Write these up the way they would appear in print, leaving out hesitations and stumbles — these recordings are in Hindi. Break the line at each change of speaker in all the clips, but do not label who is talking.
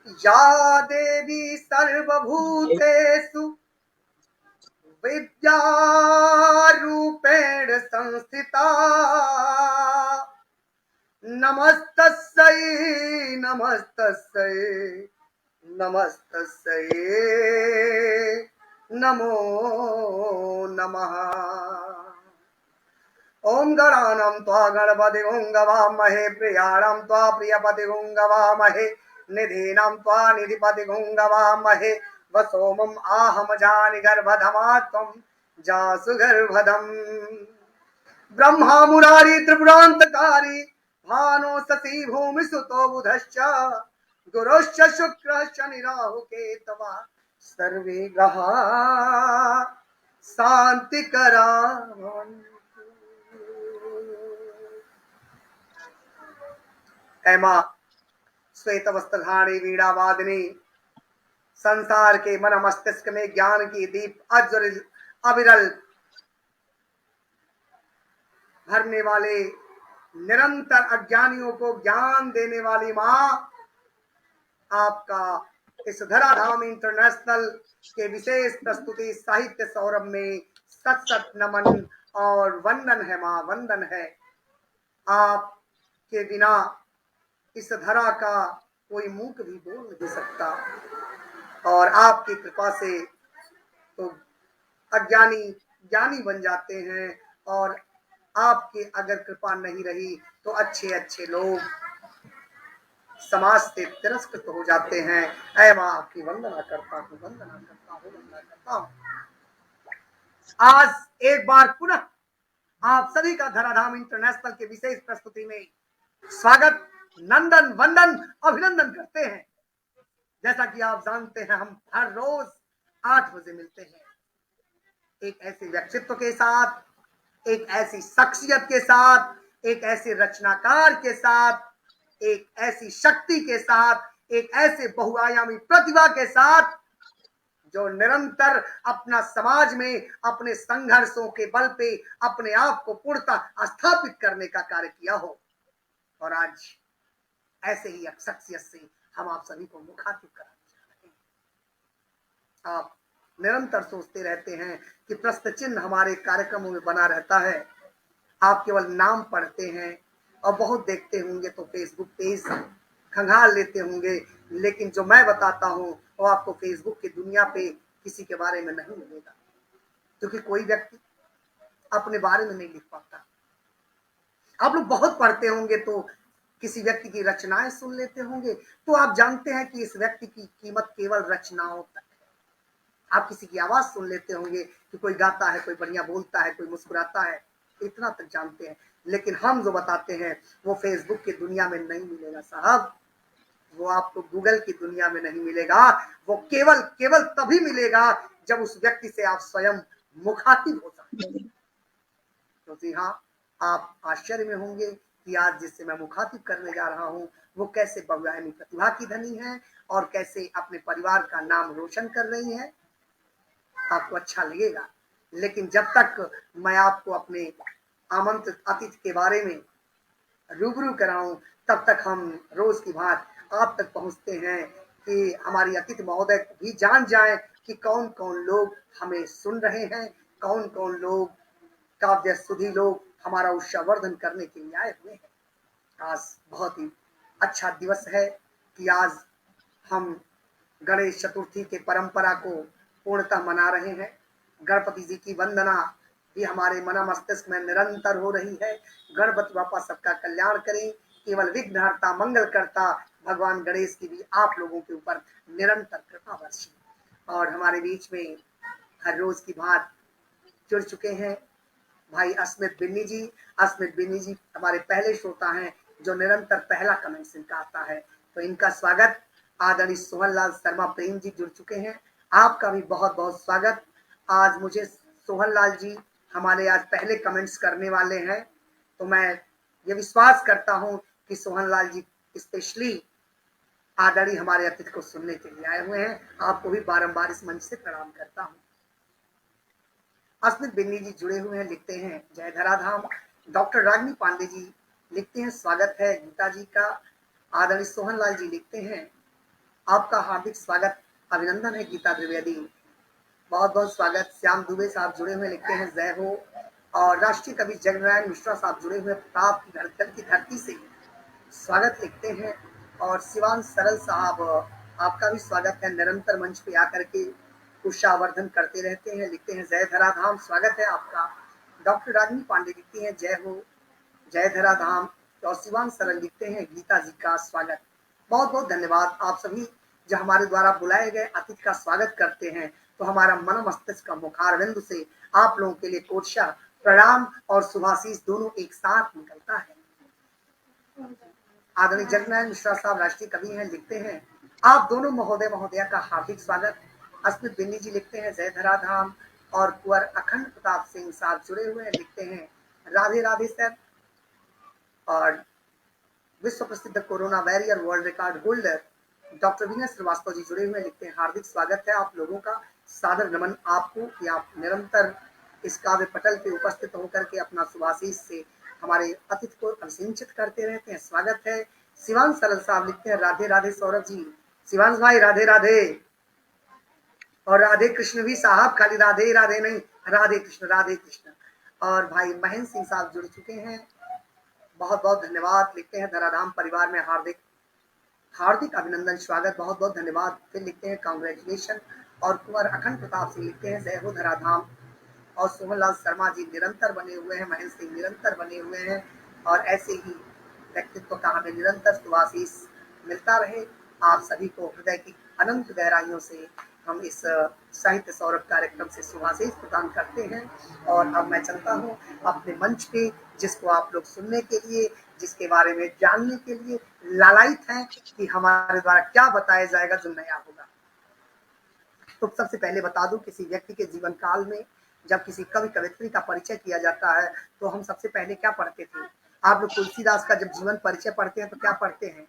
या देवी सर्वभूतेषु विद्यारूपेण संस्थिता नमस्तस्यै नमस्तस्यै नमस्तस्यै नमो नमः। ओम गणानां त्वा गणपतिगुं गवामहे प्रियाणां त्वा प्रियपतिगुं गवामहे निधीनां त्वा निधिपतिगुं गवामहे वसोमम् आहम जानि गर्भधमात्वं जासु गर्भधम्। ब्रह्मा मुरारी त्रिपुरान्तकारी भानो सती भूमिसुतो बुधश्च गुरुश्च शुक्रः शनि राहु केतवः सर्वे ग्रहा शान्तिकरा भवन्तु। ऐ मां श्वेत वस्त्रधारी वीणा वादिनी संसार के मन मस्तिष्क में ज्ञान की दीप अज्वल अविरल भरने वाले निरंतर अज्ञानियों को ज्ञान देने वाली मां, आपका इस धराधाम इंटरनेशनल के विशेष प्रस्तुति साहित्य सौरभ में सत सत नमन और वंदन है मां, वंदन है। आपके बिना इस धरा का कोई मूक भी बोल नहीं सकता और आपकी कृपा से तो अज्ञानी ज्ञानी बन जाते हैं और आपकी अगर कृपा नहीं रही तो अच्छे अच्छे लोग समाज से तिरस्कृत हो जाते हैं। ऐ मां आपकी वंदना करता हूँ, वंदना करता हूँ, वंदना करता हूँ। आज एक बार पुनः आप सभी का धराधाम इंटरनेशनल के विशेष प्रस्तुति में स्वागत, नंदन वंदन अभिनंदन करते हैं। जैसा कि आप जानते हैं हम हर रोज 8 बजे मिलते हैं एक ऐसे व्यक्तित्व के साथ, एक ऐसी शख्सियत के साथ, एक ऐसे रचनाकार के साथ, एक ऐसी शक्ति के साथ, एक ऐसे बहुआयामी प्रतिभा के साथ जो निरंतर अपना समाज में अपने संघर्षों के बल पे अपने आप को पूर्णतः स्थापित करने का कार्य किया हो। और आज ऐसे ही एक शख्सियत से हम आप सभी को मुखातिब कराना चाहते हैं। आप निरंतर सोचते रहते हैं कि प्रश्न चिन्ह हमारे कार्यक्रमों में बना रहता है, आप केवल नाम पढ़ते हैं और बहुत देखते होंगे तो फेसबुक पेज खंगाल लेते होंगे, लेकिन जो मैं बताता हूं वो आपको फेसबुक की दुनिया पे किसी के बारे में नहीं मिलेगा, क्योंकि कोई व्यक्ति अपने बारे में नहीं लिख पाता। आप लोग बहुत पढ़ते होंगे तो किसी व्यक्ति की रचनाएं सुन लेते होंगे तो आप जानते हैं कि इस व्यक्ति की कीमत केवल रचनाओं तक है। आप किसी की आवाज सुन लेते होंगे कि कोई गाता है, कोई बढ़िया बोलता है, कोई मुस्कुराता है, इतना तक जानते हैं। लेकिन हम जो बताते हैं वो फेसबुक की दुनिया में नहीं मिलेगा साहब, वो आपको गूगल की दुनिया में नहीं मिलेगा। वो केवल केवल तभी मिलेगा जब उस व्यक्ति से आप स्वयं मुखातिब हो जाए। तो जी हाँ, आप आश्चर्य में होंगे कि आज जिससे मैं मुखातिब करने जा रहा हूँ वो कैसे बहुआयामी प्रतिभा की धनी है और कैसे अपने परिवार का नाम रोशन कर रही है। आपको अच्छा लगेगा, लेकिन जब तक मैं आपको अपने आमंत्रित अतिथि के बारे में रूबरू कराऊं तब तक हम रोज की बात आप तक पहुंचते हैं कि हमारी अतिथि महोदय भी जान जाएं कि कौन कौन लोग हमें सुन रहे हैं, कौन कौन लोग काव्य सुधी लोग हमारा उत्साहवर्धन करने के लिए आए हुए हैं। आज बहुत ही अच्छा दिवस है कि आज हम गणेश चतुर्थी के परंपरा को पूर्णतः मना रहे हैं। गणपति जी की वंदना भी हमारे मन मस्तिष्क में निरंतर हो रही है। गणपति बापा सबका कल्याण करें, केवल विघ्नहर्ता मंगल करता भगवान गणेश की भी आप लोगों के ऊपर निरंतर कृपा वर्षी। और हमारे बीच में हर रोज की बात जुड़ चुके हैं भाई अस्मित बिन्नी जी। अस्मित बिन्नी जी हमारे पहले श्रोता हैं जो निरंतर पहला कमेंट इनका आता है, तो इनका स्वागत। आदरणीय सोहनलाल शर्मा प्रेम जी जुड़ चुके हैं, आपका भी बहुत बहुत स्वागत। आज मुझे सोहनलाल जी हमारे आज पहले कमेंट्स करने वाले हैं, तो मैं ये विश्वास करता हूं कि सोहनलाल जी स्पेशली आदरणीय हमारे अतिथि को सुनने के लिए आए हुए हैं। आपको भी बारंबार इस मंच से प्रणाम करता हूं। अस्मित बिन्नी जी जुड़े हुए हैं, लिखते हैं जय धराधाम। डॉक्टर रागिनी पांडे जी लिखते हैं स्वागत है गीता जी का। आदरणीय सोहनलाल जी लिखते हैं आपका हार्दिक स्वागत, अभिनंदन है गीता द्विवेदी। बहुत बहुत स्वागत। श्याम दुबे साहब जुड़े हुए, लिखते हैं जय हो। और राष्ट्रीय कवि जगनारायण मिश्रा साहब जुड़े हुए, प्रताप की धरती से स्वागत लिखते हैं। और शिवान सरल साहब, आपका भी स्वागत है, निरंतर मंच पे आकर के उत्साहवर्धन करते रहते हैं, लिखते हैं जय धराधाम, स्वागत है आपका। डॉक्टर रागिनी पांडे लिखती हैं जय हो, जय धराधाम। और शिवान सरल लिखते हैं गीता जी का स्वागत। बहुत बहुत धन्यवाद। आप सभी जो हमारे द्वारा बुलाए गए अतिथि का स्वागत करते हैं, तो हमारा मन मस्तिष्क का मुखारविंद से आप लोगों के लिए कोटशा प्रणाम और शुभाशीष दोनों एक साथ निकलता है। आदरणीय जगनारायण मिश्रा साहब राष्ट्रीय कवि हैं, लिखते हैं आप दोनों महोदय महोदया का हार्दिक स्वागत। अस्मित बिन्नी जी लिखते हैं जय धराधाम। और कुंवर अखंड प्रताप सिंह साहब जुड़े हुए हैं, लिखते हैं राधे राधे सर। और विश्व प्रसिद्ध corona warrior world record holder doctor Vinay Shrivastava ji जुड़े हुए, लिखते हैं हार्दिक स्वागत है आप लोगों का। सादर नमन आपको कि आप निरंतर इस काव्य पटल पे उपस्थित होकर के अपना शुभाशीष से हमारे अतिथि को अभिसिंचित करते रहते हैं, स्वागत है। शिवांश सरल साहब लिखते हैं राधे राधे सौरभ जी। शिवांश भाई राधे राधे। और राधे कृष्ण भी साहब, खाली राधे राधे नहीं, राधे कृष्ण राधे कृष्ण। और भाई महेंद्र सिंह साहब जुड़ चुके हैं, बहुत बहुत धन्यवाद, लिखते हैं धराधाम परिवार में हार्दिक हार्दिक अभिनंदन स्वागत, बहुत बहुत धन्यवाद। फिर लिखते हैं कांग्रेचुलेशन। और कुंवर अखंड प्रताप सिंह लिखते हैं जय हो धराधाम। और सोहनलाल शर्मा जी निरंतर बने हुए हैं, महेंद्र सिंह निरंतर बने हुए हैं। और ऐसे ही व्यक्तित्व का हमें निरंतर शुभाशीष मिलता रहे। आप सभी को हृदय की अनंत गहराइयों से हम इस साहित्य सौरभ कार्यक्रम से शुभाशीष प्रदान करते हैं। और अब मैं चलता हूँ अपने मंच पे, जिसको आप लोग सुनने के लिए, जिसके बारे में जानने के लिए लालायित हैं कि हमारे द्वारा क्या बताया जाएगा जो नया होगा। तो सबसे पहले बता दूं, किसी व्यक्ति के जीवन काल में जब किसी कवि कवित्री का परिचय किया जाता है तो हम सबसे पहले क्या पढ़ते थे? आप लोग तुलसीदास का जब जीवन परिचय पढ़ते हैं तो क्या पढ़ते हैं?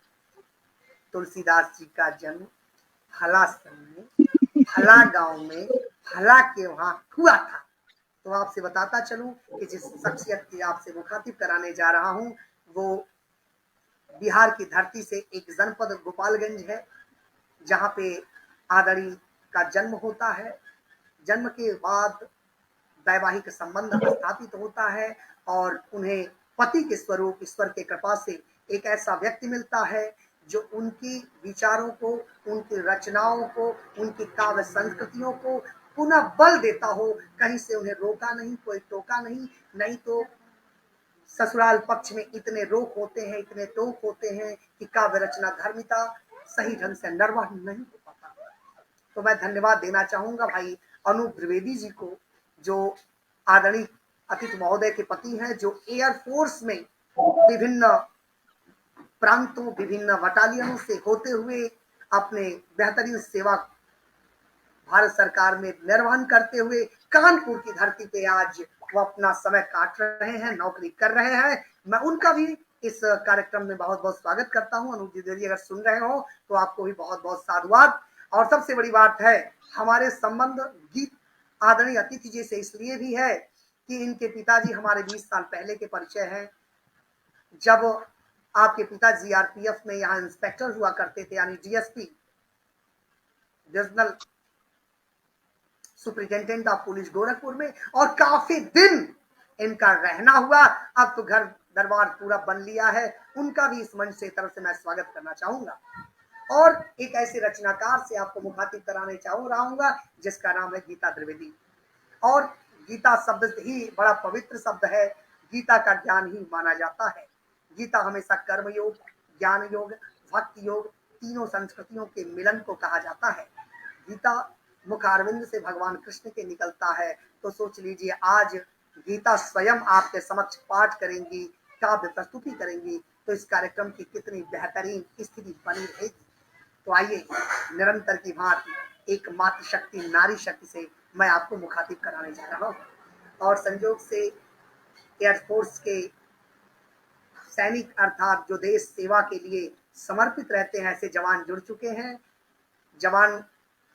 तुलसीदास जी का जन्म हलासन में, हला गांव में, हला के वहां हुआ था। तो आपसे बताता चलूं कि जिस शख्सियत की आपसे मुखातिब कराने जा रहा हूं वो बिहार की धरती से एक जनपद गोपालगंज है, जहां पे आदड़ी का जन्म होता है। जन्म के बाद वैवाहिक संबंध स्थापित होता है और उन्हें पति के स्वरूप ईश्वर के कृपा से एक ऐसा व्यक्ति मिलता है जो उनकी विचारों को, उनकी रचनाओं को, उनकी काव्य संस्कृतियों को पुनः बल देता हो। कहीं से उन्हें रोका नहीं, कोई टोका नहीं। नहीं तो ससुराल पक्ष में इतने रोक होते हैं, इतने टोक होते हैं कि काव्य रचना धर्मिता सही ढंग से निर्वाह नहीं हो पाता। तो मैं धन्यवाद देना चाहूंगा भाई अनूप द्विवेदी जी को, जो आदरणीय अतिथि महोदय के पति हैं, जो एयरफोर्स में विभिन्न प्रांतों, विभिन्न बटालियनों से होते हुए अपने बेहतरीन सेवा भारत सरकार में निर्वहन करते हुए कानपुर की धरती पे आज वो अपना समय काट रहे हैं, नौकरी कर रहे हैं। मैं उनका भी इस कार्यक्रम में बहुत बहुत स्वागत करता हूं। अनूप द्विवेदी अगर सुन रहे हो तो आपको भी बहुत बहुत साधुवाद। और सबसे बड़ी बात है, हमारे संबंध गीत आदरणीय अतिथि जी से इसलिए भी है कि इनके पिताजी हमारे 20 साल पहले के परिचय हैं। जब आपके पिता जीआरपीएफ में यहाँ इंस्पेक्टर हुआ करते थे, यानी DSP, divisional superintendent of police Gorakhpur में, और काफी दिन इनका रहना हुआ। अब तो घर दरबार पूरा बन लिया है। उनका भी इस मंच से तरफ से मैं स्वागत करना चाहूंगा। और एक ऐसे रचनाकार से आपको मुखातिब कराने चाहूंगा जिसका नाम है गीता द्विवेदी। और गीता शब्द ही बड़ा पवित्र शब्द है, गीता का ज्ञान ही माना जाता है। गीता हमेशा कर्म योग, ज्ञान योग, भक्ति योग, तीनों संस्कृतियों के मिलन को कहा जाता है। गीता मुख अरविंद से भगवान कृष्ण के निकलता है, तो सोच लीजिए आज गीता स्वयं आपके समक्ष पाठ करेंगी, काव्य प्रस्तुति करेंगी, तो इस कार्यक्रम की कितनी बेहतरीन स्थिति बनी रहेगी। तो आइए निरंतर की भांति एक मातृशक्ति, नारी शक्ति से मैं आपको मुखातिब कराने जा रहा हूँ। और संयोग से एयरफोर्स के सैनिक अर्थात जो देश सेवा के लिए समर्पित रहते हैं, ऐसे जवान जुड़ चुके हैं। जवान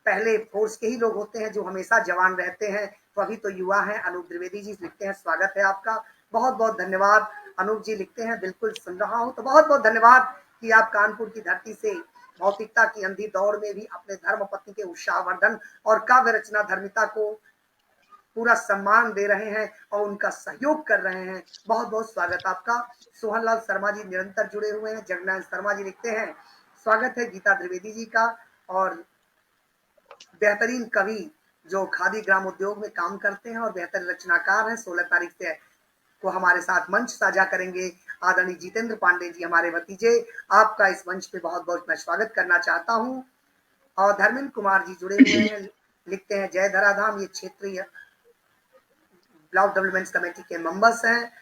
पहले फोर्स के ही लोग होते हैं जो हमेशा जवान रहते हैं, तो अभी तो युवा हैं। अनूप द्विवेदी जी लिखते हैं स्वागत है आपका, बहुत बहुत धन्यवाद। अनूप जी लिखते हैं बिल्कुल सुन रहा हूं, तो बहुत बहुत धन्यवाद कि आप कानपुर की धरती से भौतिकता की अंधी दौड़ में भी अपने धर्म पत्नी के उत्साहवर्धन और काव्य रचना धर्मिता को पूरा सम्मान दे रहे हैं और उनका सहयोग कर रहे हैं। बहुत बहुत स्वागत आपका। सोहन लाल शर्मा जी निरंतर जुड़े हुए हैं। जगनारायण शर्मा जी लिखते हैं स्वागत है गीता द्विवेदी जी का, और बेहतरीन कवि जो खादी ग्राम उद्योग में काम करते हैं और बेहतर रचनाकार हैं, 16 तारीख से को हमारे साथ मंच साझा करेंगे आदरणीय जितेंद्र पांडे जी, हमारे भतीजे। आपका इस मंच पे बहुत बहुत मैं स्वागत करना चाहता हूं। और धर्मेंद्र कुमार जी जुड़े हुए हैं, लिखते हैं जय धराधाम, ये क्षेत्रीय ब्लॉक डेवलपमेंट कमेटी के मेंबर्स हैं।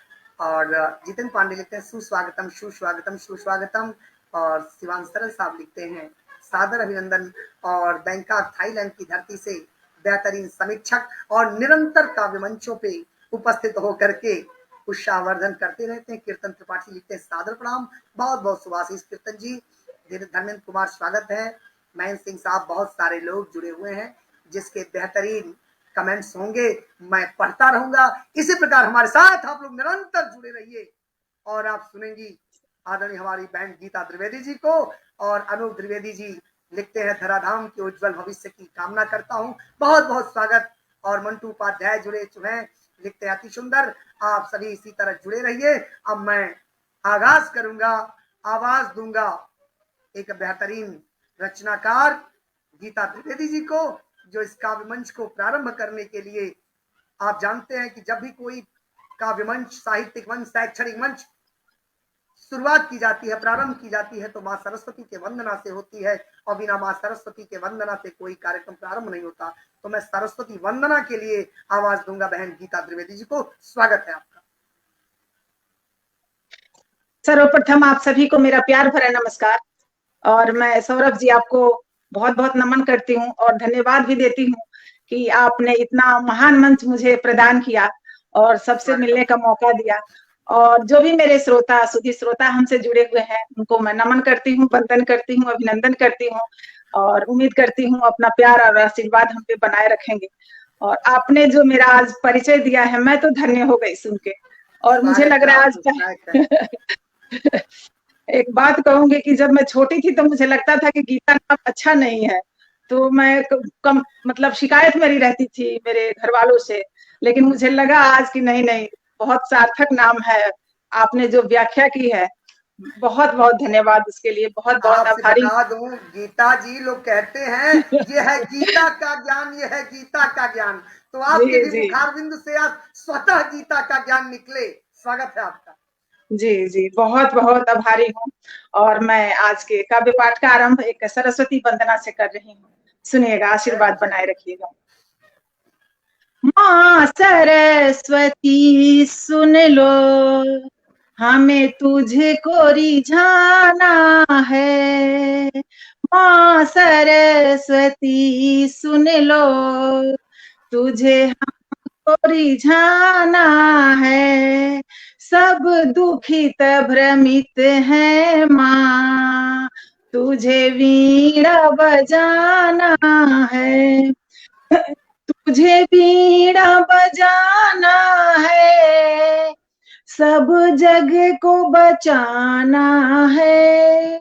और जितेंद्र पांडे लिखते हैं सुस्वागतम सुस्वागतम सुस्वागतम। और शिवान सरल साहब लिखते हैं सादर अभिनंदन। और बैंकॉक थाईलैंड की धरती से बेहतरीन समीक्षक और निरंतर काव्य मंचों पे उपस्थित होकर के उत्साहवर्धन करते रहते हैं कीर्तन त्रिपाठी लिखते हैं सादर प्रणाम। बहुत बहुत सुभाषिष कीर्तन जी। धर्मेंद्र कुमार स्वागत है। महेंद्र सिंह साहब, बहुत सारे लोग जुड़े हुए हैं जिसके बेहतरीन कमेंट्स होंगे, मैं पढ़ता रहूंगा। इसी प्रकार हमारे साथ आप लोग निरंतर जुड़े रहिए और आप सुनेंगी आदरणीय हमारी बहन गीता द्विवेदी जी को। और अनूप द्विवेदी जी लिखते हैं धराधाम के उज्जवल भविष्य की कामना करता हूं। बहुत बहुत स्वागत। और मंटू उपाध्याय जुड़े हैं, लिखते हैं अति सुंदर। आप सभी इसी तरह जुड़े रहिए। अब मैं आगाज करूंगा, आवाज दूंगा एक बेहतरीन रचनाकार गीता द्विवेदी जी को, जो इस काव्य मंच को प्रारंभ करने के लिए, आप जानते हैं कि जब भी कोई काव्य मंच, साहित्यिक मंच, शैक्षणिक मंच शुरुआत की जाती है, प्रारंभ की जाती है, तो माँ सरस्वती के वंदना से होती है। और बिना माँ सरस्वती के वंदना से कोई कार्यक्रम प्रारंभ नहीं होता। तो मैं सरस्वती वंदना के लिए आवाज दूंगा बहन गीता द्विवेदी जी को। स्वागत है आपका।
सर्वप्रथम आप सभी को मेरा प्यार भरा नमस्कार। और मैं सौरभ जी आपको बहुत बहुत नमन करती हूँ और धन्यवाद भी देती हूँ कि आपने इतना महान मंच मुझे प्रदान किया और सबसे मिलने का मौका दिया। और जो भी मेरे श्रोता, सुधी श्रोता हमसे जुड़े हुए हैं, उनको मैं नमन करती हूँ, वंदन करती हूँ, अभिनंदन करती हूँ और उम्मीद करती हूँ अपना प्यार और आशीर्वाद हम पे बनाए रखेंगे। और आपने जो मेरा आज परिचय दिया है, मैं तो धन्य हो गई सुन के। और मुझे लग रहा है आज एक बात कहूंगी कि जब मैं छोटी थी तो मुझे लगता था कि गीता नाम अच्छा नहीं है, तो मैं कम मतलब शिकायत मेरी रहती थी मेरे घर वालों से। लेकिन मुझे लगा आज कि नहीं नहीं, बहुत सार्थक नाम है। आपने जो व्याख्या की है, बहुत बहुत धन्यवाद उसके लिए, बहुत बहुत
आपसे
आभारी।
बता दूं, गीता जी लोग कहते हैं ये है गीता का ज्ञान, ये है गीता का ज्ञान। तो आपके भी मुखार बिंदु से आज स्वतः गीता का ज्ञान निकले। स्वागत है आपका।
जी जी, बहुत बहुत आभारी हूँ। और मैं आज के काव्य पाठ का आरंभ एक सरस्वती वंदना से कर रही हूँ। सुनिएगा, आशीर्वाद बनाए रखिएगा। माँ सरस्वती सुन लो, हमें तुझको रिझाना है। माँ सरस्वती सुन लो, तुझे हमको रिझाना है। सब दुखित भ्रमित है माँ, तुझे वीणा बजाना है। तुझे वीणा बजाना है, सब जग को बचाना है।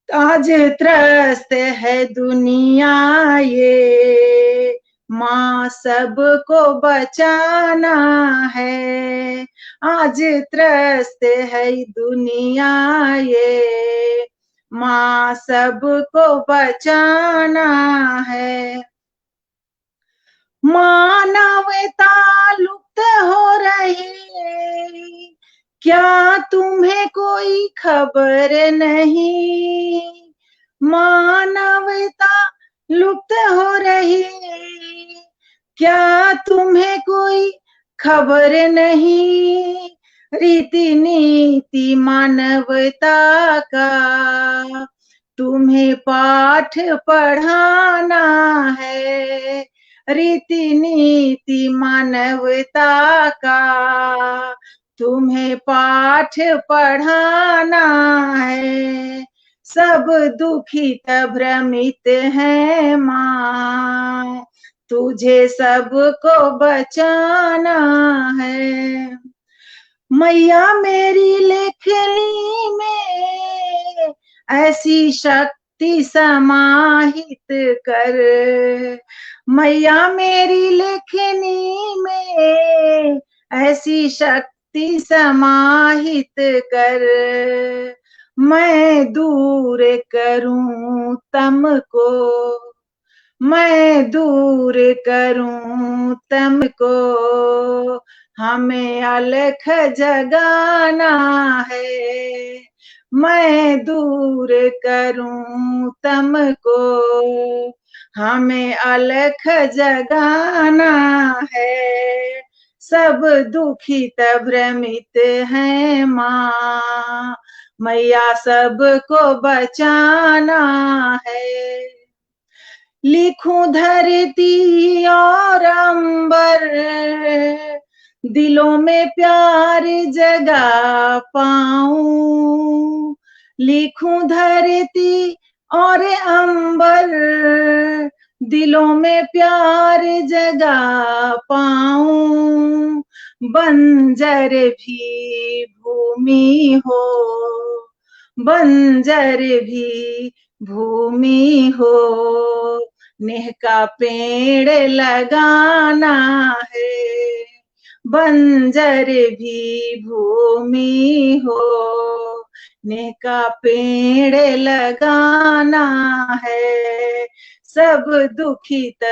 आज त्रस्त है दुनिया ये, माँ सबको बचाना है। आज त्रस्त है दुनिया ये, माँ सबको बचाना है। मानवता लुप्त हो रही, क्या तुम्हें कोई खबर नहीं। मानवता लुप्त हो रही, क्या तुम्हें कोई खबर नहीं। रीति नीति मानवता का तुम्हें पाठ पढ़ाना है। रीति नीति मानवता का तुम्हें पाठ पढ़ाना है। सब दुखित भ्रमित है माँ, तुझे सबको बचाना है। मैया मेरी लेखनी में ऐसी शक्ति शक्ति समाहित कर, मैया मेरी लेखनी में ऐसी शक्ति समाहित कर, मैं दूर करूं तम को, मैं दूर करूं तम को, हमें अलख जगाना है, मैं दूर करूं तम को, हमें अलख जगाना है, सब दुखित भ्रमित हैं माँ, मैया सबको बचाना है, लिखूं धरती और अंबर, दिलों में प्यार जगा पाऊं, लिखूं धरती और अंबर, दिलों में प्यार जगा पाऊं, बंजर भी भूमि हो, बंजर भी भूमि हो, नेह का पेड़ लगाना है, बंजर भी भूमि हो, नेह का पेड़ लगाना है, सब दुखित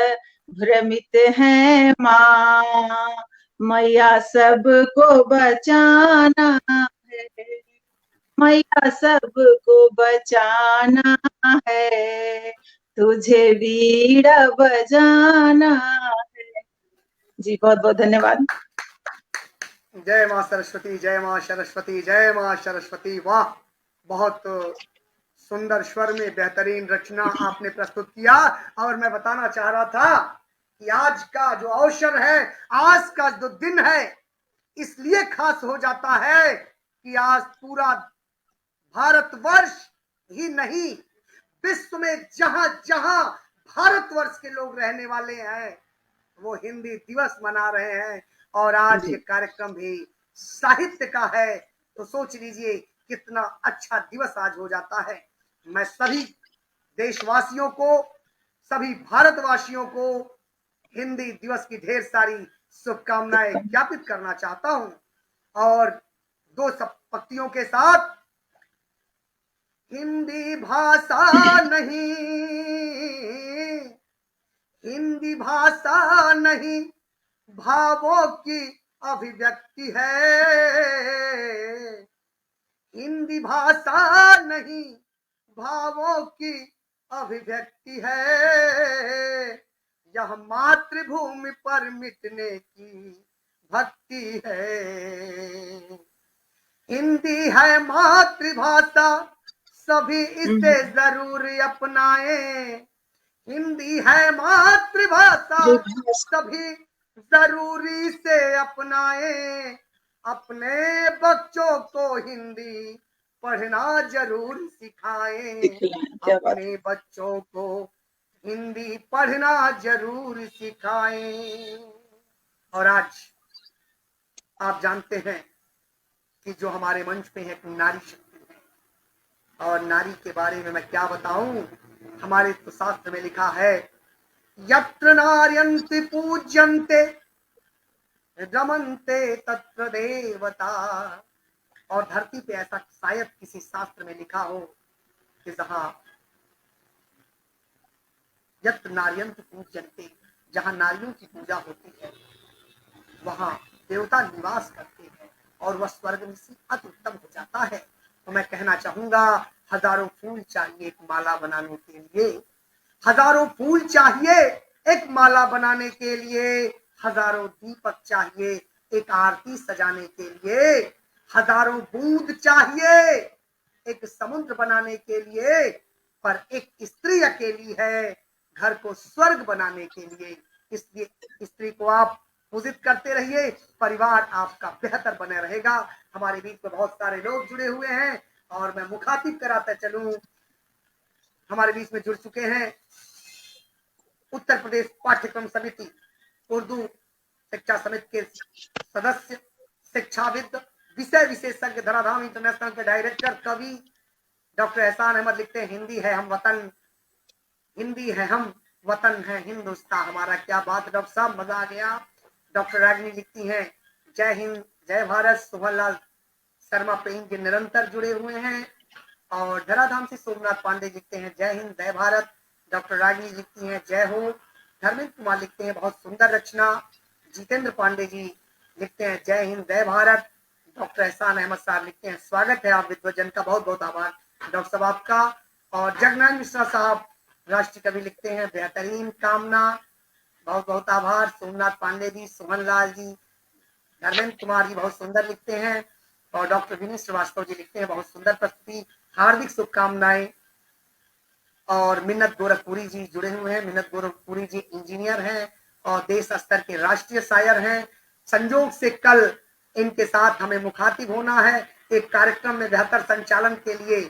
भ्रमित हैं माँ, मैया सबको बचाना है, मैया सबको बचाना है, तुझे वीणा बजाना है। जी बहुत बहुत धन्यवाद।
जय माँ सरस्वती, जय माँ सरस्वती, जय माँ सरस्वती। वाह, बहुत सुंदर स्वर में बेहतरीन रचना आपने प्रस्तुत किया। और मैं बताना चाह रहा था कि आज का जो अवसर है, आज का जो दिन है, इसलिए खास हो जाता है कि आज पूरा भारतवर्ष ही नहीं, विश्व में जहां जहां भारतवर्ष के लोग रहने वाले हैं, वो हिंदी दिवस मना रहे हैं। और आज ये कार्यक्रम भी साहित्य का है, तो सोच लीजिए कितना अच्छा दिवस आज हो जाता है। मैं सभी देशवासियों को, सभी भारतवासियों को हिंदी दिवस की ढेर सारी शुभकामनाएं ज्ञापित करना चाहता हूं। और दो पंक्तियों के साथ, हिंदी भाषा नहीं, हिंदी भाषा नहीं, भावों की अभिव्यक्ति है, हिंदी भाषा नहीं, भावों की अभिव्यक्ति है, यह मातृभूमि पर मिटने की भक्ति है, हिंदी है मातृभाषा, सभी इसे जरूर अपनाएं, हिंदी है मातृभाषा, सभी जरूरी से अपनाएं, अपने बच्चों को हिंदी पढ़ना जरूर सिखाएं, अपने बच्चों को हिंदी पढ़ना जरूर सिखाएं। और आज आप जानते हैं कि जो हमारे मंच पे है एक नारी शक्ति है, और नारी के बारे में मैं क्या बताऊं, हमारे तो शास्त्र में लिखा है, यत्र नार्यन्ति पूज्यन्ते रमन्ते तत्र देवता। और धरती पे ऐसा शायद किसी शास्त्र में लिखा हो कि जहां यत्र नार्यन्ति पूज्यन्ते, जहां नारियों की पूजा होती है, वहां देवता निवास करते हैं और वह स्वर्ग में से अति उत्तम हो जाता है। तो मैं कहना चाहूंगा, हजारों फूल चाहिए एक माला बनाने के लिए, हजारों फूल चाहिए एक माला बनाने के लिए, हजारों दीपक चाहिए एक आरती सजाने के लिए, हजारों बूंद चाहिए एक समुद्र बनाने के लिए, पर एक स्त्री अकेली है घर को स्वर्ग बनाने के लिए। इसलिए स्त्री को आप पूजित करते रहिए, परिवार आपका बेहतर बने रहेगा। हमारे बीच में बहुत सारे लोग जुड़े हुए हैं और मैं मुखातिब कराता चलूं। हमारे बीच में जुड़ चुके हैं उत्तर प्रदेश पाठ्यक्रम समिति उर्दू शिक्षा समिति के सदस्य, शिक्षाविद, विषय विशेषज्ञ, धराधाम इंटरनेशनल के डायरेक्टर, कवि, डॉक्टर एहसान अहमद लिखते हैं हिंदी है हम वतन, हिंदी है हम वतन है हिंदुस्तान हमारा। क्या बात है डॉक्टर साहब, मजा आ गया। डॉक्टर रागिनी लिखती हैं जय हिंद जय भारत। सुभनलाल शर्मा प्रेम जी निरंतर जुड़े हुए हैं। और धराधाम से सोमनाथ पांडे लिखते हैं जय हिंद जय भारत। डॉक्टर रागिनी लिखती हैं जय हो। धर्मेंद्र कुमार लिखते हैं बहुत सुंदर रचना। जितेंद्र पांडे जी लिखते हैं जय हिंद जय भारत। डॉक्टर एहसान अहमद साहब लिखते हैं स्वागत है आप विद्वजन का, बहुत बहुत आभार डॉक्टर साहब आपका। और जगनारायण मिश्रा साहब राष्ट्रीय कवि लिखते हैं बेहतरीन कामना, बहुत बहुत आभार। सोमनाथ पांडे जी, सुमन लाल जी, धर्मेंद्र कुमार जी बहुत सुंदर लिखते हैं। और डॉक्टर विनीत श्रीवास्तव जी लिखते हैं बहुत सुंदर प्रस्तुति, हार्दिक शुभकामनाएं। और मिन्नत गोरखपुरी जी जुड़े हुए हैं। मिन्नत गोरखपुरी जी इंजीनियर हैं और देश स्तर के राष्ट्रीय शायर हैं। संयोग से कल इनके साथ हमें मुखातिब होना है एक कार्यक्रम में बेहतर संचालन के लिए।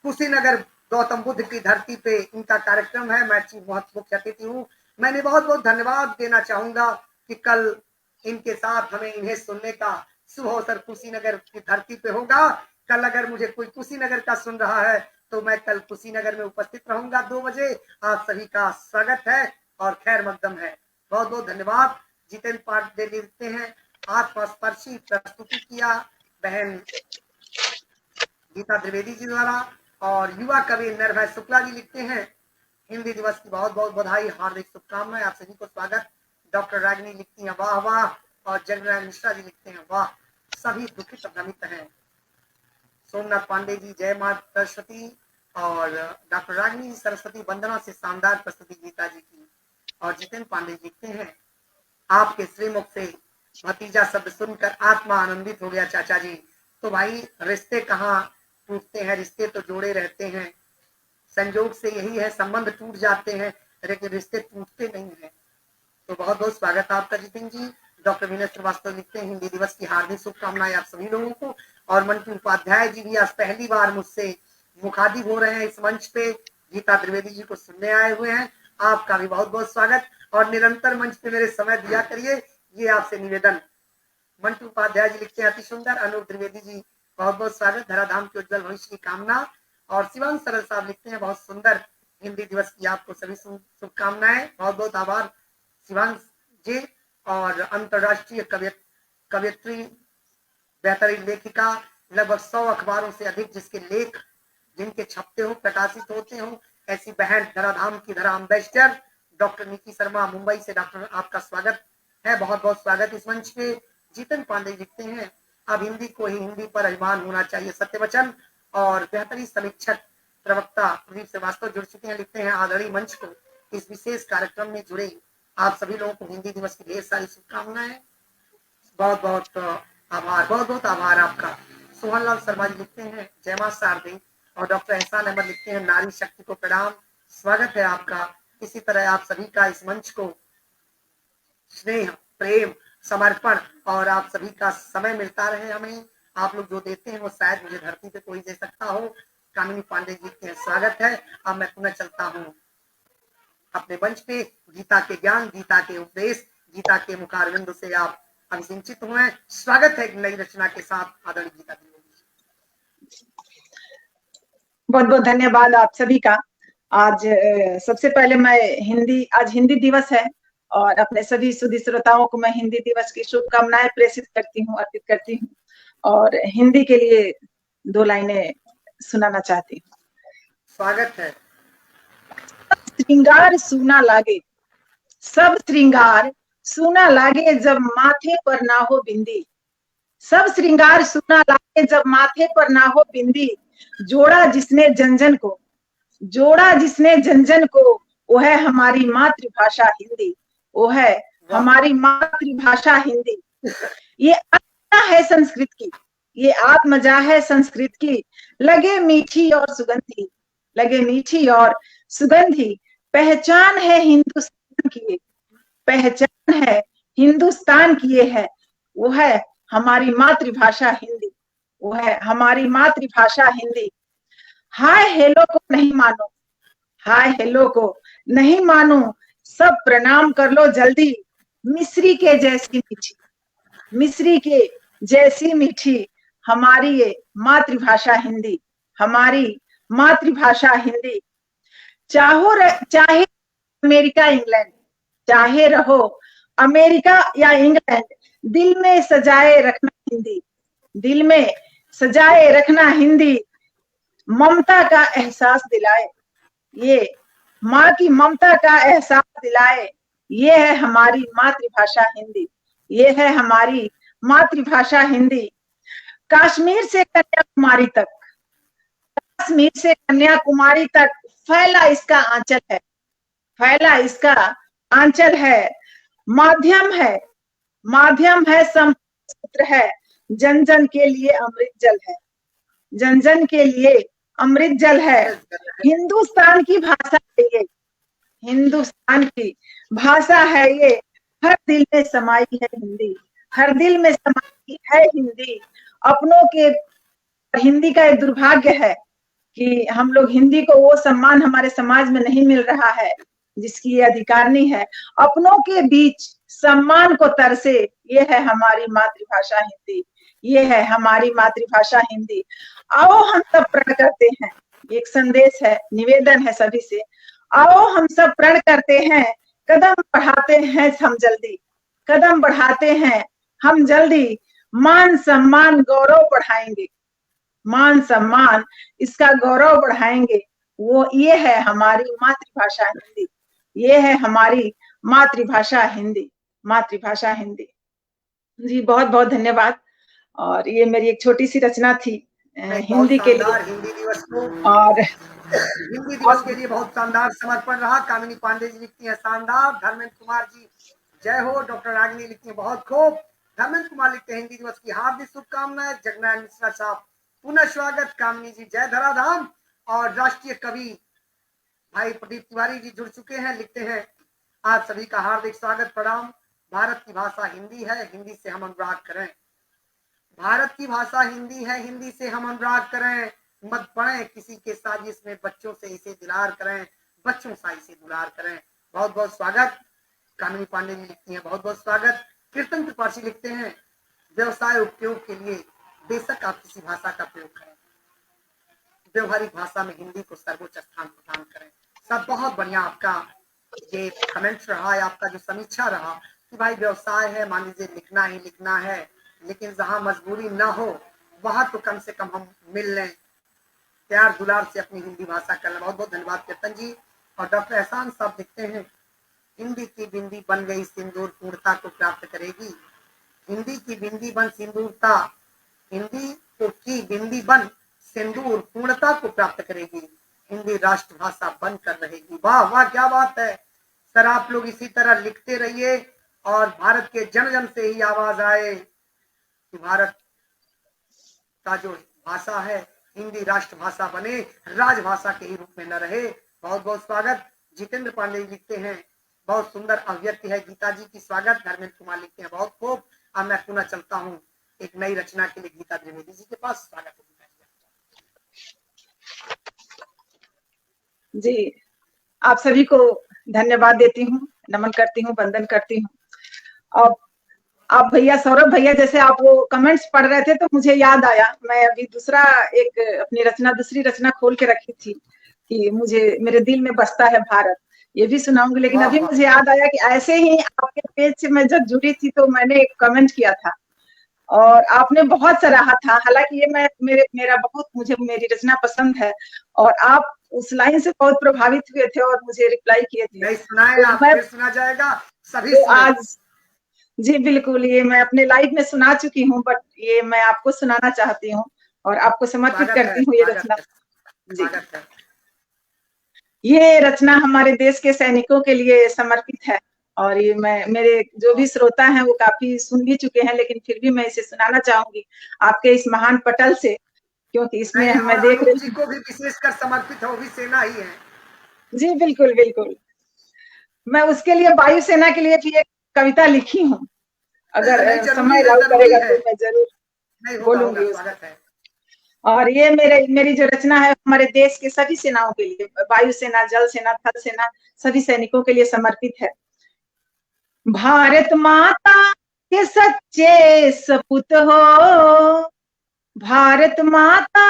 कुशीनगर गौतम बुद्ध की धरती पे इनका कार्यक्रम है, मैं चीफ मुख्य अतिथि हूँ। मैंने बहुत बहुत धन्यवाद देना चाहूंगा कि कल इनके साथ हमें इन्हें सुनने का शुभ अवसर कुशीनगर की धरती पे होगा। कल अगर मुझे कोई कुशीनगर का सुन रहा है तो मैं कल कुशीनगर में उपस्थित रहूंगा 2 बजे। आप सभी का स्वागत है और खैर मकदम है। बहुत बहुत धन्यवाद। जितेंद्र पांडे लिखते हैं आत्मस्पर्शी प्रस्तुति किया बहन गीता द्विवेदी जी द्वारा। और युवा कवि निर्भय शुक्ला जी लिखते हैं हिंदी दिवस की बहुत बहुत बधाई, हार्दिक शुभकामनाएं, आप सभी को स्वागत। डॉक्टर रागिनी लिखती हैं वाह वाह। और जगनारायण मिश्रा जी लिखते हैं वाह, सभी दुखित भ्रमित हैं। सोमनाथ पांडे जी जय मां सरस्वती। और डॉक्टर रागिनी सरस्वती वंदना से शानदार प्रस्तुति गीता जी की। और जितेंद्र पांडे जी लिखते हैं आपके श्रीमुख से भतीजा शब्द सुनकर आत्मा आनंदित हो गया चाचा जी। तो भाई रिश्ते कहाँ टूटते हैं, रिश्ते तो जोड़े रहते हैं। संयोग से यही है, संबंध टूट जाते हैं लेकिन रिश्ते टूटते नहीं है। तो बहुत बहुत स्वागत है आपका जितेंद्र जी। डॉक्टर विनय श्रीवास्तव लिखते हैं हिंदी दिवस की हार्दिक शुभकामनाएं आप सभी लोगों को। और मंटू उपाध्याय जी भी आज पहली बार मुझसे मुखातिब हो रहे हैं इस मंच पे, गीता त्रिवेदी जी को सुनने आए हुए हैं, आपका भी बहुत बहुत स्वागत। और निरंतर मंच पे मेरे समय दिया करिए, ये आपसे निवेदन। मंटू उपाध्याय जी लिखते हैं अति सुंदर। अनूप त्रिवेदी जी बहुत बहुत स्वागत, धराधाम के उज्जवल भविष्य की कामना। और शिवांग सरल साहब लिखते हैं बहुत सुंदर हिंदी दिवस की आपको सभी शुभकामनाएं, बहुत बहुत आभार शिवांग जी। और अंतरराष्ट्रीय कवयित्री, बेहतरीन लेखिका, लगभग 100 अखबारों से अधिक जिसके लेख जिनके छपते हो प्रकाशित होते हो, ऐसी बहन धराधाम की धरा एम्बेसडर डॉक्टर निकी शर्मा मुंबई से। डॉक्टर आपका स्वागत है, बहुत बहुत स्वागत इस मंच पे। जितेंद्र पांडे लिखते हैं अब हिंदी को ही हिंदी पर अभिमान होना चाहिए, सत्य वचन। और बेहतरीन समीक्षक प्रवक्ता प्रदीप श्रीवास्तव जुड़ चुके हैं, लिखते हैं आदरणीय मंच को इस विशेष कार्यक्रम में जुड़े आप सभी लोगों को हिंदी दिवस की ढेर सारी शुभकामनाएं, बहुत बहुत आभार, बहुत बहुत आभार आपका। सोहनलाल शर्मा जी लिखते हैं जय मां शारदे। और डॉक्टर एहसान अहमद लिखते हैं नारी शक्ति को प्रणाम, स्वागत है आपका। इसी तरह आप सभी का इस मंच को स्नेह, प्रेम, समर्पण और आप सभी का समय मिलता रहे हमें। आप लोग जो देते हैं वो शायद मुझे धरती पे कोई दे सकता हो। कामिनी पांडे जी के स्वागत है। अब मैं पुनः चलता हूँ अपने मंच पे। गीता के ज्ञान, गीता के उपदेश, गीता के मुखारविंद से आप अभिसिंचित हुए। स्वागत है एक नई रचना के साथ आदरणीय गीता जी।
बहुत बहुत धन्यवाद आप सभी का। आज सबसे पहले मैं आज हिंदी दिवस है और अपने सभी सुधी श्रोताओं को मैं हिंदी दिवस की शुभकामनाएं प्रेषित करती हूँ, अर्पित करती हूँ। और हिंदी के लिए 2 लाइनें सुनाना चाहती हूँ।
स्वागत है।
श्रृंगार सूना लागे, सब श्रृंगार सूना लागे जब माथे पर ना हो बिंदी। सब श्रृंगार सूना लागे जब माथे पर ना हो बिंदी। जोड़ा जिसने जन को, जोड़ा जिसने जन को, वो है हमारी मातृभाषा हिंदी, वो है हमारी मातृभाषा हिंदी। ये आत्मा है संस्कृत की, ये आत्मजा है संस्कृत की। लगे मीठी और सुगंधी, लगे मीठी और सुगंधी। पहचान है हिंदुस्तान की, पहचान है हिंदुस्तान की ये है, वो है हमारी मातृभाषा हिंदी, वो है हमारी मातृभाषा हिंदी। हाय हेलो को नहीं मानो, हाय हेलो को नहीं मानो, सब प्रणाम कर लो जल्दी। मिस्री के जैसी मीठी, मिस्री के जैसी मीठी हमारी ये मातृभाषा हिंदी, हमारी मातृभाषा हिंदी। चाहे अमेरिका इंग्लैंड, चाहे रहो अमेरिका या इंग्लैंड, दिल में सजाए रखना हिंदी, दिल में सजाए रखना हिंदी। ममता का एहसास दिलाए, ये माँ की ममता का एहसास दिलाए। ये है हमारी मातृभाषा हिंदी, ये है हमारी मातृभाषा हिंदी। कश्मीर से कन्याकुमारी तक, कश्मीर से कन्याकुमारी तक फैला इसका आंचल है, फैला इसका आंचल है। माध्यम है, माध्यम है, सूत्र है, जन जन के लिए अमृत जल है, जन जन के लिए अमृत जल है। हिंदुस्तान की भाषा है ये, हिंदुस्तान की भाषा है ये। हर दिल में समाई है हिंदी, हर दिल में समाई है हिंदी। अपनों के हिंदी का एक दुर्भाग्य है कि हम लोग हिंदी को वो सम्मान हमारे समाज में नहीं मिल रहा है जिसकी ये अधिकारनी है। अपनों के बीच सम्मान को तरसे, ये है हमारी मातृभाषा हिंदी, ये है हमारी मातृभाषा हिंदी। आओ हम सब प्रण करते हैं, एक संदेश है, निवेदन है सभी से। आओ हम सब प्रण करते हैं, कदम बढ़ाते हैं हम जल्दी, कदम बढ़ाते हैं हम जल्दी। मान सम्मान गौरव बढ़ाएंगे, मान सम्मान इसका गौरव बढ़ाएंगे। वो ये है हमारी मातृभाषा हिंदी, ये है हमारी मातृभाषा हिंदी, मातृभाषा हिंदी। जी बहुत बहुत धन्यवाद। और ये मेरी एक छोटी सी रचना थी हिंदी के लिए।
हिंदी दिवस को
और
हिंदी दिवस के लिए बहुत शानदार समर्पण रहा। कामिनी पांडे जी लिखती है शानदार। धर्मेंद्र कुमार जी जय हो। डॉक्टर रागिनी लिखती है बहुत खूब। धर्मेंद्र कुमार लिखते हैं हिंदी दिवस की हार्दिक शुभकामनाएं। जगनारायण मिश्रा साहब पुनः स्वागत। कामिनी जी जय धराधाम। और राष्ट्रीय कवि भाई प्रदीप तिवारी जी जुड़ चुके हैं, लिखते हैं आप सभी का हार्दिक स्वागत प्रणाम। भारत की भाषा हिंदी है, हिंदी से हम अनुराग करें। भारत की भाषा हिंदी है, हिंदी से हम अनुराग करें। मत पड़े किसी के साजिश में, बच्चों से इसे दुलार करें, बच्चों सा इसे दुलार करें। बहुत बहुत स्वागत। कामिनी पांडे जी लिखती हैं बहुत बहुत स्वागत। कीर्तन त्रिपाठी लिखते हैं व्यवसाय उपयोग के लिए बेशक आप किसी भाषा का प्रयोग करें, व्यवहारिक भाषा में हिंदी को सर्वोच्च स्थान प्रदान करें। सब बहुत बढ़िया आपका ये कमेंट रहा है, आपका जो समीक्षा रहा कि भाई व्यवसाय है, मान लीजिए लिखना ही लिखना है, लेकिन जहां मजबूरी ना हो वहां तो कम से कम हम मिल लें, प्यार दुलार से अपनी हिंदी भाषा करना। बहुत बहुत धन्यवाद कीर्तन जी। और डॉक्टर एहसान साहब लिखते हैं हिंदी की बिंदी बन गई सिंदूर पूर्णता को प्राप्त करेगी। हिंदी की बिंदी बन सिंदूरता, हिंदी की बिंदी बन सिंदूर पूर्णता को प्राप्त करेगी। हिंदी राष्ट्रभाषा बनकर रहेगी। वाह वाह क्या बात है सर। आप लोग इसी तरह लिखते रहिए और भारत के जन जन से ही आवाज आए कि भारत का जो भाषा है हिंदी राष्ट्रभाषा बने, राजभाषा के ही रूप में न रहे। बहुत बहुत स्वागत। जितेंद्र पांडे जी लिखते हैं बहुत सुंदर अभिव्यक्ति है गीता जी की, स्वागत। धर्मेंद्र कुमार लिखते हैं बहुत खूब। अब मैं पुनः चलता हूँ एक नई रचना के लिए गीता द्विवेदी जी के पास। स्वागत है
जी आप सभी को धन्यवाद देती हूँ, नमन करती हूँ, वंदन करती हूँ। अब आप भैया सौरभ भैया जैसे आप वो कमेंट्स पढ़ रहे थे तो मुझे याद आया, मैं अभी दूसरा एक अपनी रचना, दूसरी रचना खोल के रखी थी कि मुझे मेरे दिल में बसता है भारत, ये भी सुनाऊंगी। लेकिन अभी मुझे याद आया कि ऐसे ही आपके पेज से मैं जब जुड़ी थी तो मैंने एक कमेंट किया था और आपने बहुत सराहा था। हालांकि ये मेरा बहुत, मुझे मेरी रचना पसंद है और आप उस लाइन से बहुत प्रभावित हुए थे और मुझे रिप्लाई किए थे।
तो सुना जाएगा सभी
तो आज जी बिल्कुल, ये मैं अपने लाइव में सुना चुकी हूँ, बट ये मैं आपको सुनाना चाहती हूँ और आपको समर्पित करती हूँ ये रचना। जी ये रचना हमारे देश के सैनिकों के लिए समर्पित है और ये मेरे जो भी श्रोता हैं वो काफी सुन भी चुके हैं, लेकिन फिर भी मैं इसे सुनाना चाहूंगी आपके इस महान पटल से, क्योंकि इसमें मैं देख रही हूँ
को भी विशेषकर समर्पित है, वो भी सेना ही है।
जी बिल्कुल बिल्कुल। मैं उसके लिए वायुसेना के लिए भी एक कविता लिखी हूँ, अगर समय करेगा तो मैं जरूर बोलूंगी उसको। और ये मेरी जो रचना है हमारे देश के सभी सेनाओं के लिए, वायुसेना, जल सेना, थल सेना, सभी सैनिकों के लिए समर्पित है। भारत माता के सच्चे सपूत हो, भारत माता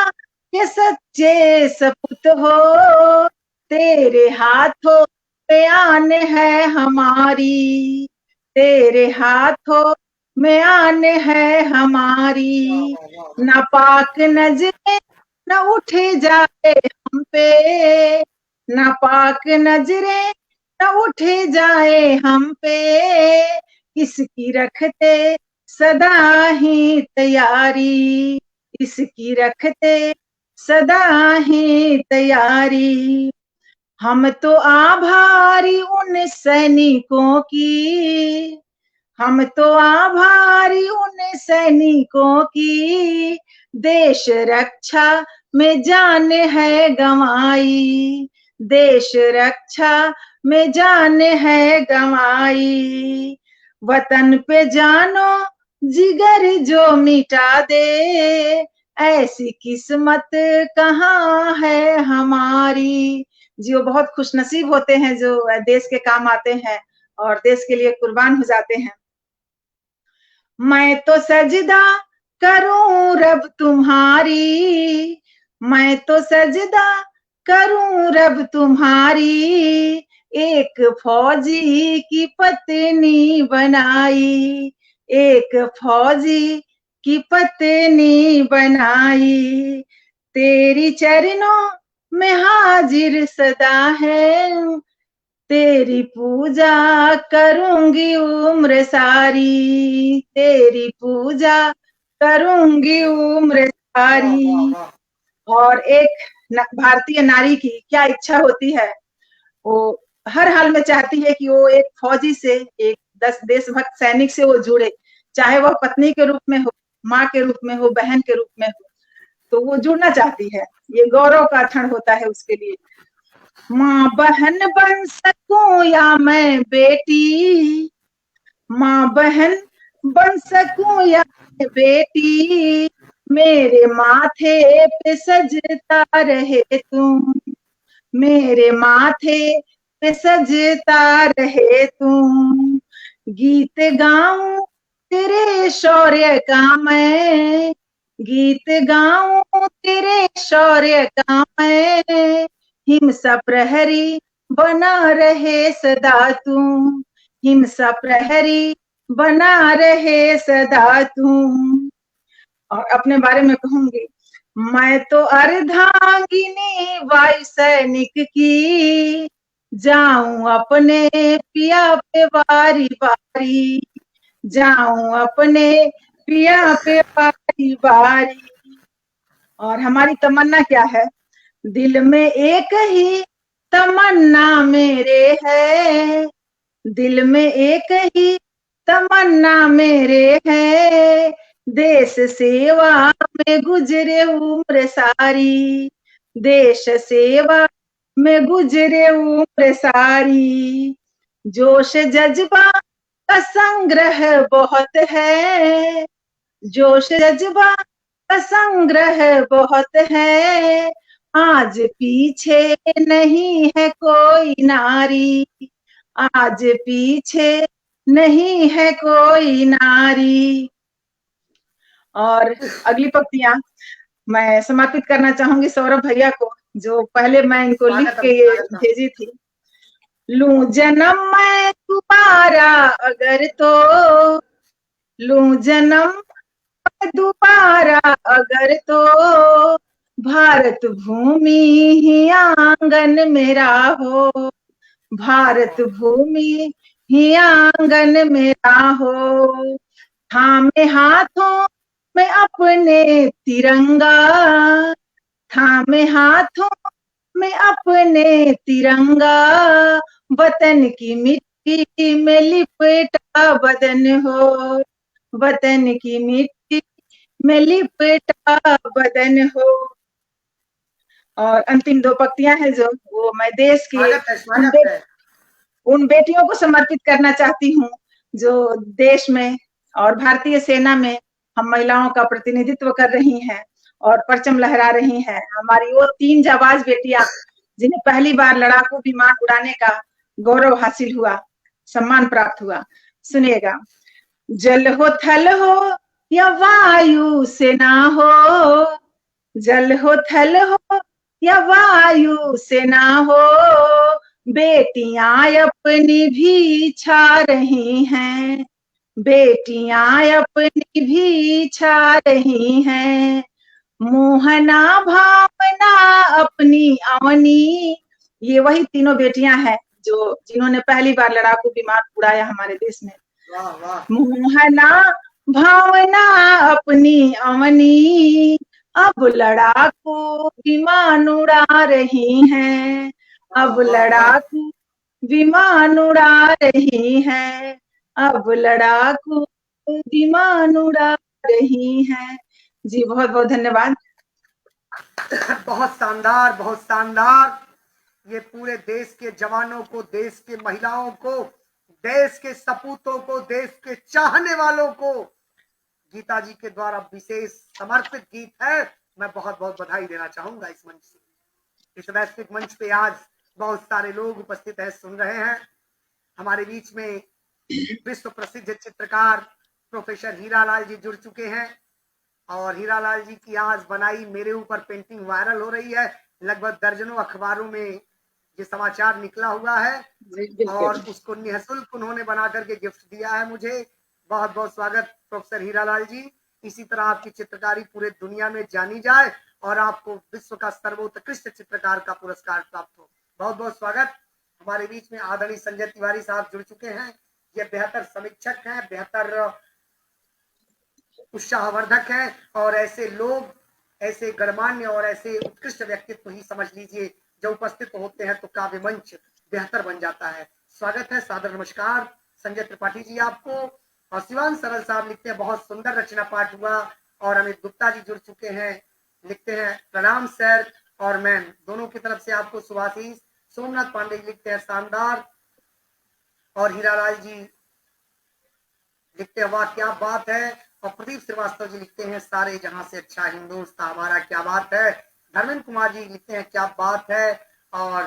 के सच्चे सपूत हो, तेरे हाथों में आन है हमारी, तेरे हाथों में आन है हमारी। नापाक नजरें न उठ जाए हम पे, नापाक नजरें न उठ जाए हम पे, इसकी रखते सदा ही तैयारी, इसकी रखते सदा ही तैयारी। हम तो आभारी उन सैनिकों की, हम तो आभारी उन सैनिकों की, देश रक्षा में जान है गंवाई, देश रक्षा में जान है गंवाई। वतन पे जानो जिगर जो मिटा दे, ऐसी किस्मत कहाँ है हमारी। जी वो बहुत खुशनसीब होते हैं जो देश के काम आते हैं और देश के लिए कुर्बान हो जाते हैं। मैं तो सजदा करूं रब तुम्हारी, मैं तो सजदा करूं रब तुम्हारी, एक फौजी की पत्नी बनाई, एक फौजी की पत्नी बनाई। तेरी चरणों में हाजिर सदा है, तेरी पूजा करूंगी उम्र सारी, तेरी पूजा करूंगी उम्र सारी। और एक भारतीय नारी की क्या इच्छा होती है, वो हर हाल में चाहती है कि वो एक फौजी से, एक देशभक्त सैनिक से वो जुड़े, चाहे वह पत्नी के रूप में हो, माँ के रूप में हो, बहन के रूप में हो, तो वो जुड़ना चाहती है। ये गौरव का क्षण होता है उसके लिए। माँ बहन बन सकूं या मैं बेटी, माँ बहन बन सकूं या मैं बेटी, मेरे माथे पे सजता रहे तुम, मेरे माथे पे सजता रहे तुम। गीत गाऊं तेरे शौर्य का मैं, गीत गाऊं तेरे शौर्य का मैं, हिंसा प्रहरी बना रहे सदा तू, हिंसा प्रहरी बना रहे सदा तू। और अपने बारे में कहूंगी, मैं तो अर्धांगिनी वायु सैनिक की, जाऊं अपने पिया पे बारी बारी, जाऊं अपने पिया पे बारी बारी। और हमारी तमन्ना क्या है, दिल में एक ही तमन्ना मेरे है, दिल में एक ही तमन्ना मेरे है, देश सेवा में गुजरे उम्र सारी, देश सेवा में गुजरे उम्र सारी। जोश जज्बा का संग्रह बहुत है, जोश जज्बा का संग्रह बहुत है, आज पीछे नहीं है कोई नारी, आज पीछे नहीं है कोई नारी। और अगली पंक्तियां मैं समर्पित करना चाहूंगी सौरभ भैया को, जो पहले मैं इनको लिख के भेजी थी। लूं जन्म मैं दोबारा अगर तो, लूं जन्म दोबारा अगर तो, भारत भूमि ही आंगन मेरा हो, भारत भूमि ही आंगन मेरा हो। थामे हाथों में अपने तिरंगा, थामे हाथों में अपने तिरंगा, वतन की मिट्टी में लिपटा बदन हो, वतन की मिट्टी में लिपटा बदन हो। और अंतिम दो पंक्तियां हैं जो वो मैं देश के उन बेटियों को समर्पित करना चाहती हूँ जो देश में और भारतीय सेना में हम महिलाओं का प्रतिनिधित्व कर रही हैं और परचम लहरा रही हैं। हमारी वो 3 जाबाज बेटियां जिन्हें पहली बार लड़ाकू विमान उड़ाने का गौरव हासिल हुआ, सम्मान प्राप्त हुआ। सुनिएगा, जल हो थल हो या वायु सेना हो, जल हो थल हो या वायु सेना हो, बेटियां अपनी भी छा रही हैं, बेटियां अपनी भी छा रही हैं, मोहना भावना अपनी अवनी। ये वही तीनों बेटियां हैं जो जिन्होंने पहली बार लड़ाकू विमान उड़ाया हमारे देश में।
वाह वाह।
मोहना भावना अपनी अवनी, अब लड़ाकू विमान उड़ा रही हैं, अब
वाह वाह वाह।
लड़ाकू विमान उड़ा रही हैं, अब लड़ाकू विमान उड़ा रही हैं। जी बहुत बहुत धन्यवाद।
बहुत शानदार, बहुत शानदार। ये पूरे देश के जवानों को, देश के महिलाओं को, देश के सपूतों को, देश के चाहने वालों को गीता जी के द्वारा विशेष समर्पित गीत है। मैं बहुत बहुत बधाई देना चाहूंगा इस मंच से। इस वैश्विक मंच पे आज बहुत सारे लोग उपस्थित हैं, सुन रहे हैं। हमारे बीच में विश्व प्रसिद्ध चित्रकार प्रोफेसर हीरालाल जी जुड़ चुके हैं और हीरालाल जी की आज बनाई मेरे ऊपर पेंटिंग वायरल हो रही है। लगभग दर्जनों अखबारों में ये समाचार निकला हुआ है और उसको निःशुल्क उन्होंने बना करके गिफ्ट दिया है मुझे। बहुत बहुत स्वागत प्रोफेसर हीरालाल जी। इसी तरह आपकी चित्रकारी पूरे दुनिया में जानी जाए और आपको विश्व का सर्वोत्कृष्ट चित्रकार का पुरस्कार प्राप्त हो। बहुत बहुत स्वागत। हमारे बीच में आदरणीय संजय तिवारी साहब जुड़ चुके हैं। ये बेहतर समीक्षक हैं, बेहतर उत्साहवर्धक हैं और ऐसे लोग, ऐसे गणमान्य और ऐसे उत्कृष्ट व्यक्तित्व ही समझ लीजिए जो उपस्थित होते हैं तो काव्य मंच बेहतर बन जाता है। स्वागत है, सादर नमस्कार संजय त्रिपाठी जी आपको। और शिवान सरल साहब लिखते हैं बहुत सुंदर रचना पाठ हुआ। और अमित गुप्ता जी जुड़ चुके हैं, लिखते हैं प्रणाम सर और मैम दोनों की तरफ से आपको शुभाशीष। सोमनाथ पांडे जी लिखते हैं शानदार। और हीरालाल जी लिखते हैं वाह क्या बात है। और प्रदीप श्रीवास्तव जी लिखते हैं सारे जहां से अच्छा हिंदुस्तान हमारा, क्या बात है। धर्मेंद्र कुमार जी लिखते हैं क्या बात है। और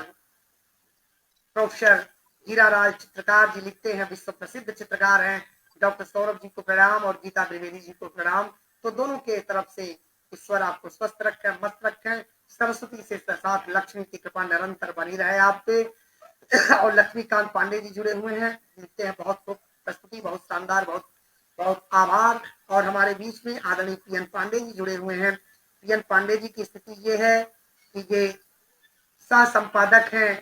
प्रोफेसर हीरालाल चित्रकार जी लिखते हैं विश्व प्रसिद्ध चित्रकार हैं। डॉक्टर सौरभ जी को प्रणाम और गीता द्विवेदी जी को प्रणाम। तो दोनों के तरफ से ईश्वर आपको स्वस्थ रखें, मस्त रखें। सरस्वती से साथ लक्ष्मी की कृपा निरंतर बनी रहे आप पे। और लक्ष्मीकांत पांडे जी जुड़े हुए हैं, लिखते हैं बहुत प्रस्तुति बहुत शानदार, बहुत बहुत आभार। और हमारे बीच में आदरणीय पीएन पांडे जी जुड़े हुए हैं। पीएन पांडे जी की स्थिति ये है कि ये सह संपादक हैं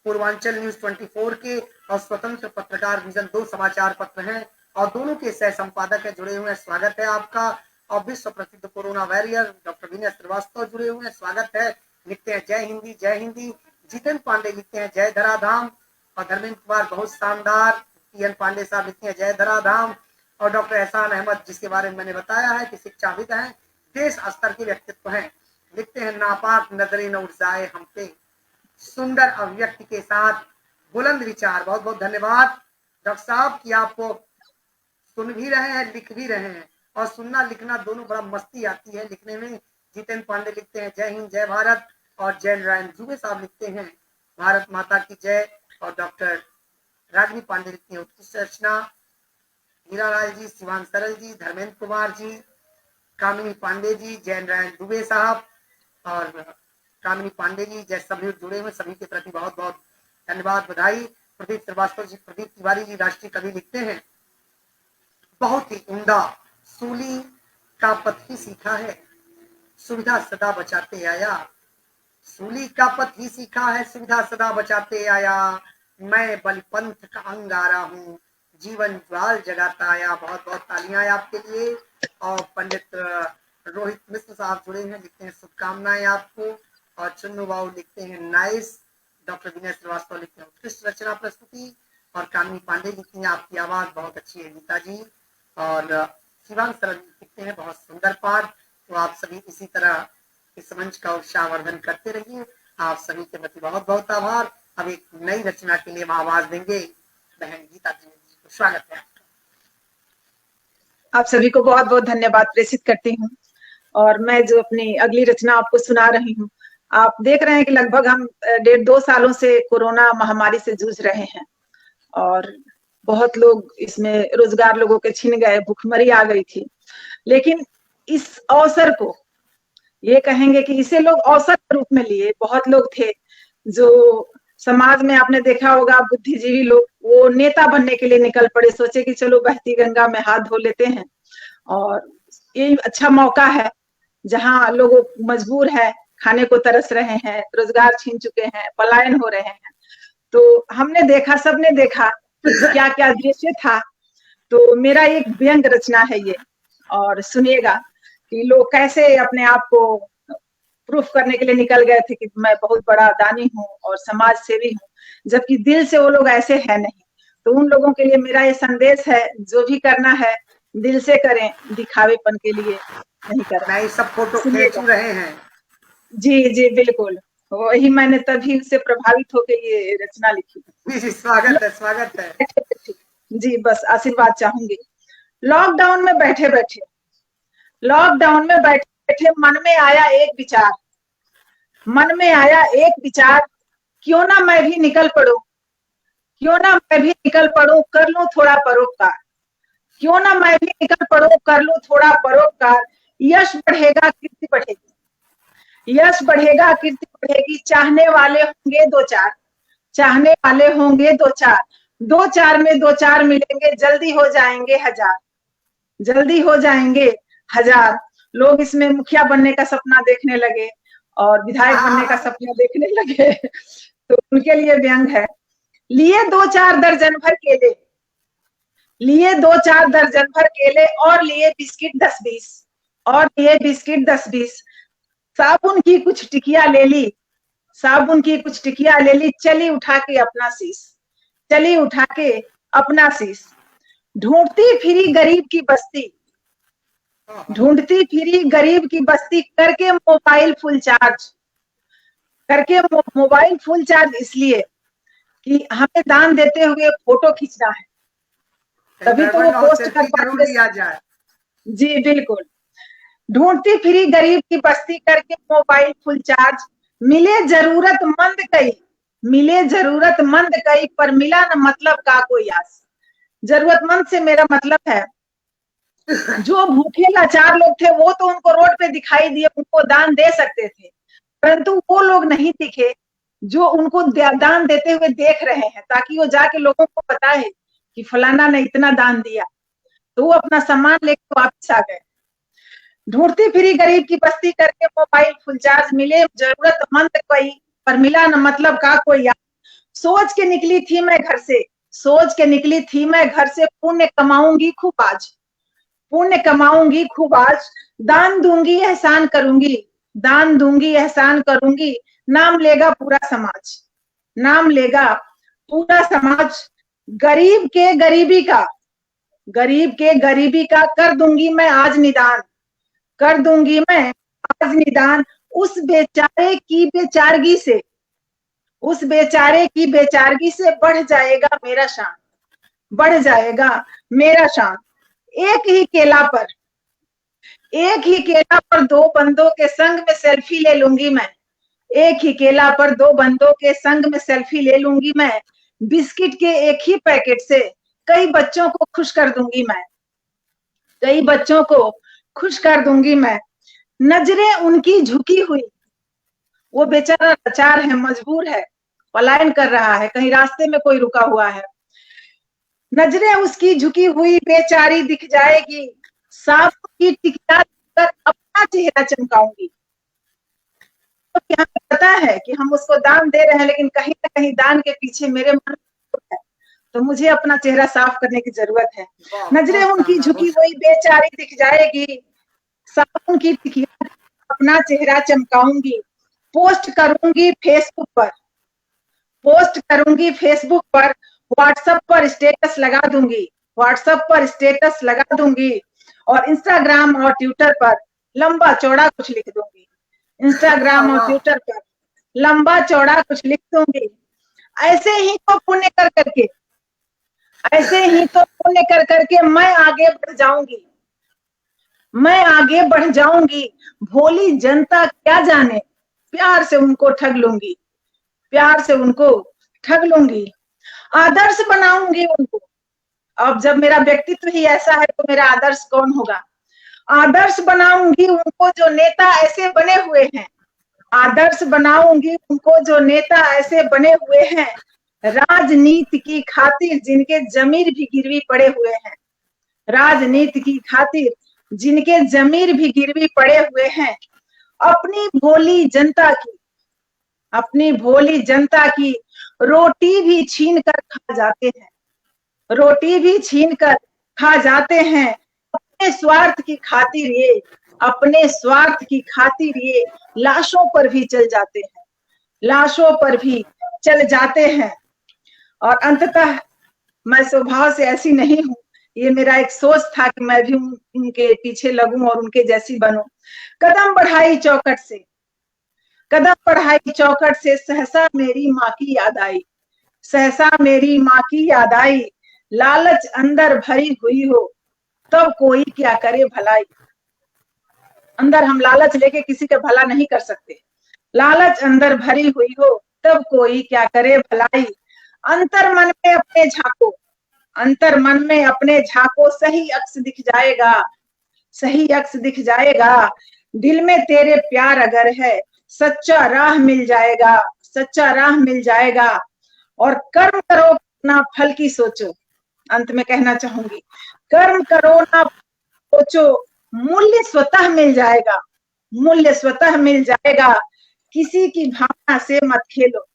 पूर्वांचल न्यूज 24 के और स्वतंत्र पत्रकार विजन 2 समाचार पत्र हैं और दोनों के सह संपादक है, जुड़े हुए हैं। स्वागत है आपका। और विश्व प्रसिद्ध corona warrior doctor Vinay Srivastava जुड़े हुए हैं, स्वागत है। लिखते हैं जय हिंदी जय हिंदी। जितेंद्र पांडे लिखते हैं जय धराधाम। और धर्मेंद्र कुमार बहुत शानदार। पीएन पांडे साहब लिखते हैं जय धराधाम। और डॉक्टर एहसान अहमद जिसके बारे में मैंने बताया है कि शिक्षाविद हैं, देश स्तर के व्यक्तित्व हैं, लिखते हैं नापाक नजरें न उठ जाए हम पे, सुंदर अभिव्यक्ति के साथ बुलंद विचार। बहुत बहुत धन्यवाद डॉक्टर साहब कि आपको सुन भी रहे हैं, लिख भी रहे हैं। और सुनना लिखना दोनों बड़ा मस्ती आती है लिखने में। जितेंद्र पांडे लिखते हैं जय हिंद जय भारत। और जय नारायण दुबे साहब लिखते हैं भारत माता की जय। और डॉक्टर रागिनी पांडे लिखती हैं उत्कृष्ट रचना। हीरालाल जी, शिवान सरल जी, धर्मेंद्र कुमार जी, कामिनी पांडे जी, जय नारायण दुबे साहब और कामिनी पांडे जी जैसे सभी जुड़े हुए, सभी के प्रति बहुत बहुत धन्यवाद, बधाई। प्रदीप श्रीवास्तव जी, प्रदीप तिवारी जी राष्ट्रीय कवि लिखते हैं बहुत ही उम्दा, सूली का पथ ही सीखा है, सुविधा सदा बचाते आया। सूली का पथ ही सीखा है, सुविधा सदा बचाते आया। मैं बलिपंथ का अंगारा हूँ, जीवन ज्वाल जगाता आया। बहुत बहुत तालियां आपके लिए। और पंडित रोहित मिश्र साहब जुड़े हैं, लिखते हैं शुभकामनाएं आपको। और चुन्नू बाबू लिखते हैं नाइस। डॉक्टर विनय श्रीवास्तव लिखते हैं उत्कृष्ट रचना प्रस्तुति। और कामिनी पांडे लिखती हैं आपकी आवाज बहुत अच्छी है गीता जी। और शिवांग सरल लिखते हैं बहुत सुंदर पाठ। तो आप सभी इसी तरह इस मंच का उत्साहवर्धन करते रहिए। आप सभी के प्रति बहुत बहुत आभार। अब एक नई रचना के लिए हम आवाज देंगे बहन गीता जी को। स्वागत है आपका।
आप सभी को बहुत बहुत धन्यवाद प्रेषित करती हूँ। और मैं जो अपनी अगली रचना आपको सुना रही हूँ, आप देख रहे हैं कि लगभग हम 1.5-2 सालों से कोरोना महामारी से जूझ रहे हैं और बहुत लोग इसमें रोजगार लोगों के छिन गए, भुखमरी आ गई थी। लेकिन इस अवसर को ये कहेंगे कि इसे लोग अवसर के रूप में लिए। बहुत लोग थे जो समाज में आपने देखा होगा, बुद्धिजीवी लोग, वो नेता बनने के लिए निकल पड़े, सोचे कि चलो बहती गंगा में हाथ धो लेते हैं, और ये अच्छा मौका है जहां लोग मजबूर है, खाने को तरस रहे हैं, रोजगार छीन चुके हैं, पलायन हो रहे हैं। तो हमने देखा, सबने देखा क्या क्या दृश्य था। तो मेरा एक व्यंग रचना है ये, और सुनिएगा कि लोग कैसे अपने आप को प्रूफ करने के लिए निकल गए थे कि मैं बहुत बड़ा दानी हूँ और समाज सेवी हूँ, जबकि दिल से वो लोग ऐसे है नहीं। तो उन लोगों के लिए मेरा ये संदेश है, जो भी करना है दिल से करें, दिखावेपन के लिए नहीं करें।
नहीं, सब फोटो
सुनिएगा।
खींच रहे हैं।
जी जी बिल्कुल, वही मैंने तभी उससे प्रभावित होकर ये रचना लिखी।
जी, स्वागत है, स्वागत है।
जी, बस आशीर्वाद चाहूंगी। लॉकडाउन में बैठे बैठे, लॉकडाउन में बैठे बैठे मन में आया एक विचार, मन में आया एक विचार, क्यों ना मैं भी निकल पड़ूं, क्यों ना मैं भी निकल पड़ूं, कर लूं थोड़ा परोपकार, क्यों ना मैं भी निकल पड़ूं, कर लूं थोड़ा परोपकार। यश बढ़ेगा, कीर्ति बढ़ेगी, यश बढ़ेगा, कीर्ति बढ़ेगी, चाहने वाले होंगे दो चार, चाहने वाले होंगे दो चार, दो चार में दो चार मिलेंगे, जल्दी हो जाएंगे हजार, जल्दी हो जाएंगे हजार। लोग इसमें मुखिया बनने का सपना देखने लगे और विधायक बनने का सपना देखने लगे। तो उनके लिए व्यंग है। लिए दो चार दर्जन भर केले, लिए दो चार दर्जन भर केले, और लिए बिस्किट 10-20, और लिए बिस्किट 10-20, साबुन की कुछ टिकिया ले ली, साबुन की कुछ टिकिया ले ली, चली उठा के अपना शीश, चली उठा के अपना शीश। ढूंढती फिरी गरीब की बस्ती, ढूंढती फिरी गरीब की बस्ती, करके मोबाइल फुल चार्ज, करके मोबाइल फुल चार्ज, इसलिए कि हमें दान देते हुए फोटो खींचना है, तभी तो वो पोस्ट कर पाएंगे। जी बिल्कुल। ढूंढती फिरी गरीब की बस्ती, करके मोबाइल फुल चार्ज, मिले जरूरतमंद कई, मिले जरूरतमंद कई, पर मिला न मतलब का कोई आस। जरूरतमंद से मेरा मतलब है जो भूखे लाचार लोग थे, वो तो उनको रोड पे दिखाई दिए, उनको दान दे सकते थे, परंतु वो लोग नहीं दिखे जो उनको दान देते हुए देख रहे हैं, ताकि वो जाके लोगों को बताए कि फलाना ने इतना दान दिया। तो वो अपना सामान लेकर वापस आ गए। ढूंढती फिरी गरीब की बस्ती, करके मोबाइल फुल चार्ज, मिले जरूरतमंद कोई, पर मिला न मतलब का कोई यार। सोच के निकली थी मैं घर से, सोच के निकली थी मैं घर से, पुण्य कमाऊंगी खूब आज, पुण्य कमाऊंगी खूब आज, दान दूंगी एहसान करूंगी, दान दूंगी एहसान करूंगी, नाम लेगा पूरा समाज, नाम लेगा पूरा समाज। गरीब के गरीबी का, गरीब के गरीबी का कर दूंगी मैं आज निदान, कर दूंगी मैं आज निदान। उस बेचारे की बेचारगी से, उस बेचारे की बेचारगी से बढ़ जाएगा मेरा शान, बढ़ जाएगा मेरा शान। एक ही केला पर, एक ही केला पर दो बंदों के संग में सेल्फी ले लूंगी मैं, एक ही केला पर दो बंदों के संग में सेल्फी ले लूंगी मैं। बिस्किट के एक ही पैकेट से कई बच्चों को खुश कर दूंगी मैं, कई बच्चों को खुश कर दूंगी मैं। नजरें उनकी झुकी हुई, वो बेचारा लाचार है, मजबूर है, पलायन कर रहा है, कहीं रास्ते में कोई रुका हुआ है। नजरें उसकी झुकी हुई बेचारी दिख जाएगी, साबुन की टिकिया कर अपना चेहरा चमकाऊंगी। तो हमें पता है कि हम उसको दान दे रहे हैं, लेकिन कहीं ना कहीं दान के पीछे मेरे मन है, तो मुझे अपना चेहरा साफ करने की जरूरत है। नजरें उनकी झुकी हुई बेचारी दिख जाएगी, साबुन की टिकिया अपना चेहरा चमकाऊंगी। पोस्ट करूंगी फेसबुक पर, पोस्ट करूंगी फेसबुक पर, व्हाट्सएप पर स्टेटस लगा दूंगी, व्हाट्सएप पर स्टेटस लगा दूंगी, और इंस्टाग्राम और ट्विटर पर लंबा चौड़ा कुछ लिख दूंगी, इंस्टाग्राम और ट्विटर पर लंबा चौड़ा कुछ लिख दूंगी। ऐसे ही तो पुण्य कर करके, ऐसे ही तो पुण्य कर करके मैं आगे बढ़ जाऊंगी, मैं आगे बढ़ जाऊंगी। भोली जनता क्या जाने, प्यार से उनको ठग लूंगी, प्यार से उनको ठग लूंगी। आदर्श बनाऊंगी उनको। अब जब मेरा व्यक्तित्व ही ऐसा है तो मेरा आदर्श कौन होगा। आदर्श बनाऊंगी उनको जो नेता ऐसे बने हुए हैं, आदर्श बनाऊंगी उनको जो नेता ऐसे बने हुए हैं, राजनीति की खातिर जिनके जमीर भी गिरवी पड़े हुए हैं, राजनीति की खातिर जिनके जमीर भी गिरवी पड़े हुए हैं, अपनी भोली जनता की, अपनी भोली जनता की रोटी भी छीन कर खा जाते हैं, रोटी भी छीन कर खा जाते हैं, अपने स्वार्थ की खातिर ये, अपने स्वार्थ की खातिर ये लाशों पर भी चल जाते हैं, लाशों पर भी चल जाते हैं। और अंततः मैं स्वभाव से ऐसी नहीं हूं, ये मेरा एक सोच था कि मैं भी उनके पीछे लगूं और उनके जैसी बनूं। कदम बढ़ाई चौखट से, कदम बढ़ाई चौखट से सहसा मेरी माँ की याद आई, सहसा मेरी माँ की याद आई, लालच अंदर भरी हुई हो तब कोई क्या करे भलाई। अंदर हम लालच लेके किसी का भला नहीं कर सकते, लालच अंदर भरी हुई हो तब कोई क्या करे भलाई। अंतर मन में अपने झांको, अंतर मन में अपने झांको, सही अक्स दिख जाएगा, सही अक्स दिख जाएगा। दिल में तेरे प्यार अगर है, सच्चा राह मिल जाएगा, सच्चा राह मिल जाएगा। और कर्म करो ना फल की सोचो, अंत में कहना चाहूंगी, कर्म करो ना सोचो, मूल्य स्वतः मिल जाएगा, मूल्य स्वतः मिल जाएगा। किसी की भावना से मत खेलो,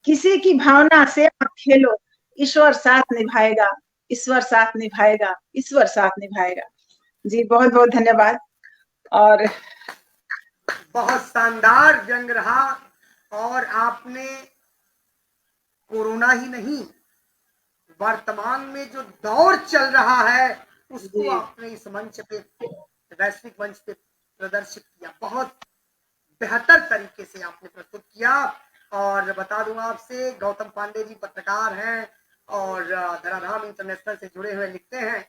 किसी की भावना से मत खेलो, ईश्वर साथ निभाएगा, ईश्वर साथ निभाएगा, ईश्वर साथ निभाएगा। जी बहुत बहुत धन्यवाद। और
बहुत शानदार जंग रहा और आपने कोरोना ही नहीं, वर्तमान में जो दौर चल रहा है उसको आपने इस मंच पे, वैश्विक मंच पे प्रदर्शित किया। बहुत बेहतर तरीके से आपने प्रस्तुत किया। और बता दूं आपसे, गौतम पांडे जी पत्रकार हैं और धराधाम इंटरनेशनल से जुड़े हुए, लिखते हैं,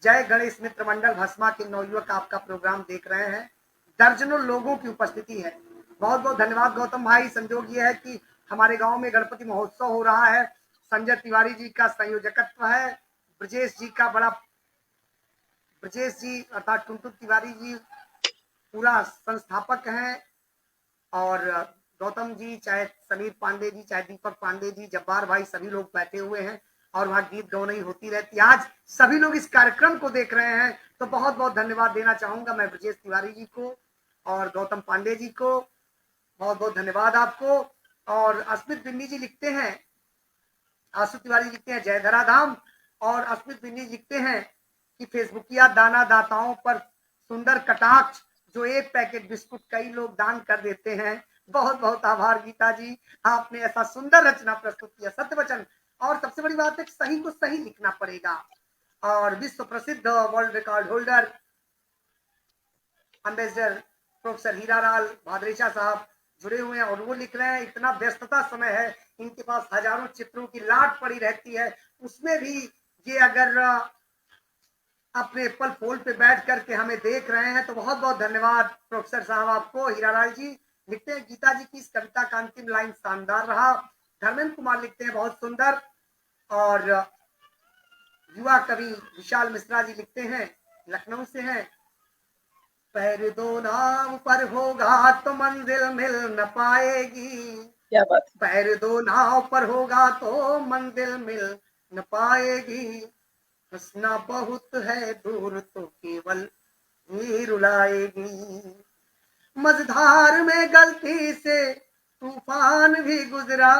जय गणेश मित्र मंडल भस्मा के नवयुवक आपका प्रोग्राम देख रहे हैं, दर्जनों लोगों की उपस्थिति है। बहुत बहुत धन्यवाद गौतम भाई। संजोग ये है कि हमारे गांव में गणपति महोत्सव हो रहा है, संजय तिवारी जी का संयोजकत्व है, ब्रजेश जी का बड़ा, ब्रजेश जी अर्थात टुनटुन तिवारी जी पूरा संस्थापक हैं, और गौतम जी, चाहे समीर पांडे जी, चाहे दीपक पांडे जी, जब्बार भाई, सभी लोग बैठे हुए हैं और वहाँ गीत गौनई होती रहती। आज सभी लोग इस कार्यक्रम को देख रहे हैं, तो बहुत बहुत धन्यवाद देना चाहूंगा मैं ब्रजेश तिवारी जी को और गौतम पांडे जी को। बहुत बहुत धन्यवाद आपको। और अस्मित बिन्नी जी लिखते हैं, आशु तिवारी लिखते हैं, जय धराधाम। और अस्मित बिन्नी लिखते हैं कि फेसबुकिया दाना दाताओं पर सुंदर कटाक्ष, जो एक पैकेट बिस्कुट कई लोग दान कर देते हैं। बहुत बहुत आभार गीता जी, आपने ऐसा सुंदर रचना प्रस्तुत किया, सत्य वचन। और सबसे बड़ी बात है कि सही को सही लिखना पड़ेगा। और विश्व प्रसिद्ध world record holder ambassador professor Hiralal Bhadrecha साहब जुड़े हुए हैं और वो लिख रहे हैं, इतना व्यस्तता समय है, इनके पास हजारों चित्रों की लाट पड़ी रहती है, उसमें भी ये अगर अपने एप्पल फोल्ड पे बैठ करके हमें देख रहे हैं, तो बहुत बहुत धन्यवाद प्रोफेसर साहब आपको। हीरालाल जी लिखते हैं, गीता जी की इस कविता का अंतिम लाइन शानदार रहा। धर्मेंद्र कुमार लिखते हैं, बहुत सुंदर। और युवा कवि विशाल मिश्रा जी लिखते हैं, लखनऊ से हैं, पैर दो नाव पर होगा तो मंजिल मिल न पाएगी,
क्या बात,
पैर दो नाव पर होगा तो मंजिल मिल न पाएगी, हंसना बहुत है दूर तो केवल ही रुलाएगी, मझधार में गलती से तूफान भी गुजरा,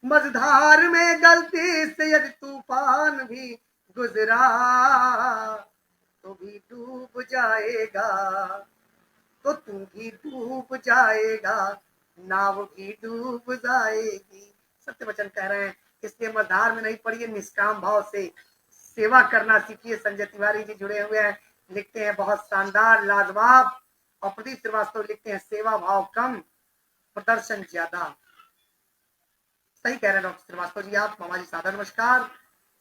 मझधार में गलती से यदि तूफान भी गुजरा तो भी डूब जाएगा, तो तू भी डूब जाएगा, नाव भी डूब जाएगी। सत्य वचन कह रहे हैं, इसलिए मझधार में नहीं पड़िए, निष्काम भाव से सेवा करना सीखिए। संजय तिवारी जी जुड़े हुए हैं, लिखते हैं, बहुत शानदार, लाजवाब। और प्रदीप श्रीवास्तव लिखते हैं, सेवा भाव कम, प्रदर्शन ज्यादा। सही कह रहे हैं डॉक्टर श्रीवास्तव जी आप। मामा जी सादर नमस्कार।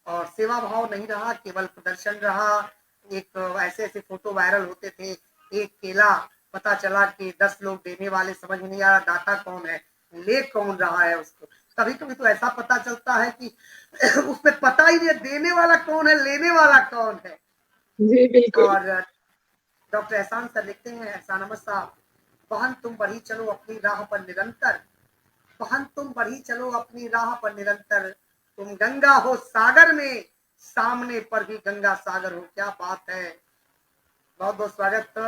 और सेवा भाव नहीं रहा, केवल प्रदर्शन रहा। एक ऐसे ऐसे फोटो वायरल होते थे, एक केला पता चला कि 10 लोग देने वाले, समझ में नहीं आ रहा दाता कौन है, ले कौन रहा है उसको। कभी कभी तो ऐसा पता चलता है कि उसमें पता ही नहीं देने वाला कौन है, लेने वाला कौन है।
जी बिल्कुल।
और डॉक्टर एहसान सर लिखते हैं, एहसान अहमद साहब, बहन तुम बढ़ी चलो अपनी राह पर निरंतर, बहन तुम बढ़ी चलो अपनी राह पर निरंतर, तुम गंगा हो सागर में, सामने पर भी गंगा सागर हो। क्या बात है, बहुत बहुत स्वागत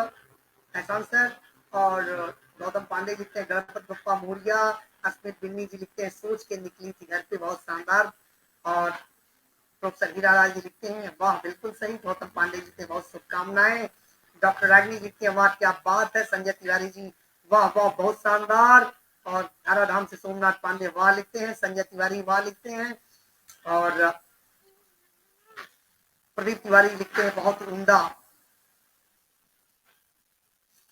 एहसान सर। और गौतम पांडे लिखते हैं, गणपत बप्पा मोरिया। अस्मित बिन्नी जी लिखते हैं, सोच के निकली थी घर पे, बहुत शानदार। और प्रोफेसर हीरालाल जी लिखते हैं, वाह बिल्कुल सही गौतम पांडे जी के, बहुत शुभकामनाएं। डॉक्टर रागिनी लिखते हैं, वाह क्या बात है। संजय तिवारी जी, वाह वाह बहुत शानदार। और धाराधाम से सोमनाथ पांडे वाह लिखते हैं, संजय तिवारी वाह लिखते हैं। और प्रदीप तिवारी लिखते हैं, बहुत उम्दा।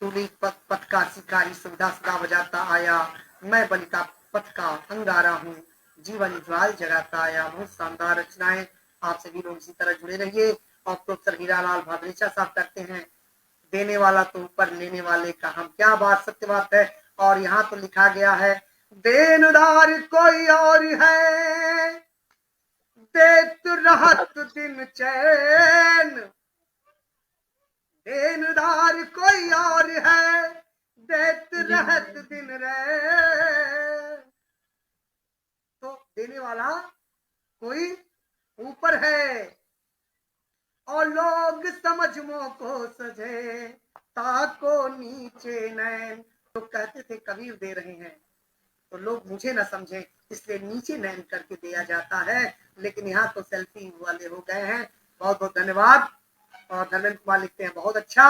सूली पथ का शिकारी सुविधा सदा बजाता आया, मैं बलिता पथ का अंगारा हूँ, जीवन ज्वाल जगाता आया। बहुत शानदार रचनाएं। आप सभी लोग इसी तरह जुड़े रहिए। और प्रोफेसर हीरालाल भादरेचा साहब करते हैं, देने वाला तो ऊपर लेने वाले का हम। क्या बात, सत्य बात है। और यहाँ तो लिखा गया है, देनदार कोई और है, देत रहत दिन चैन, देनदार कोई और है, देत रहत दिन रैन। तो देने वाला कोई ऊपर है, और लोग समझ मो को सजे, ताको नीचे नैन। तो कहते थे कबीर दे रहे हैं तो लोग मुझे ना समझे, इसलिए नीचे नैन करके दिया जाता है। लेकिन यहाँ तो सेल्फी वाले हो गए हैं। बहुत बहुत धन्यवाद। और धर्मेंद्र कुमार लिखते हैं, बहुत अच्छा।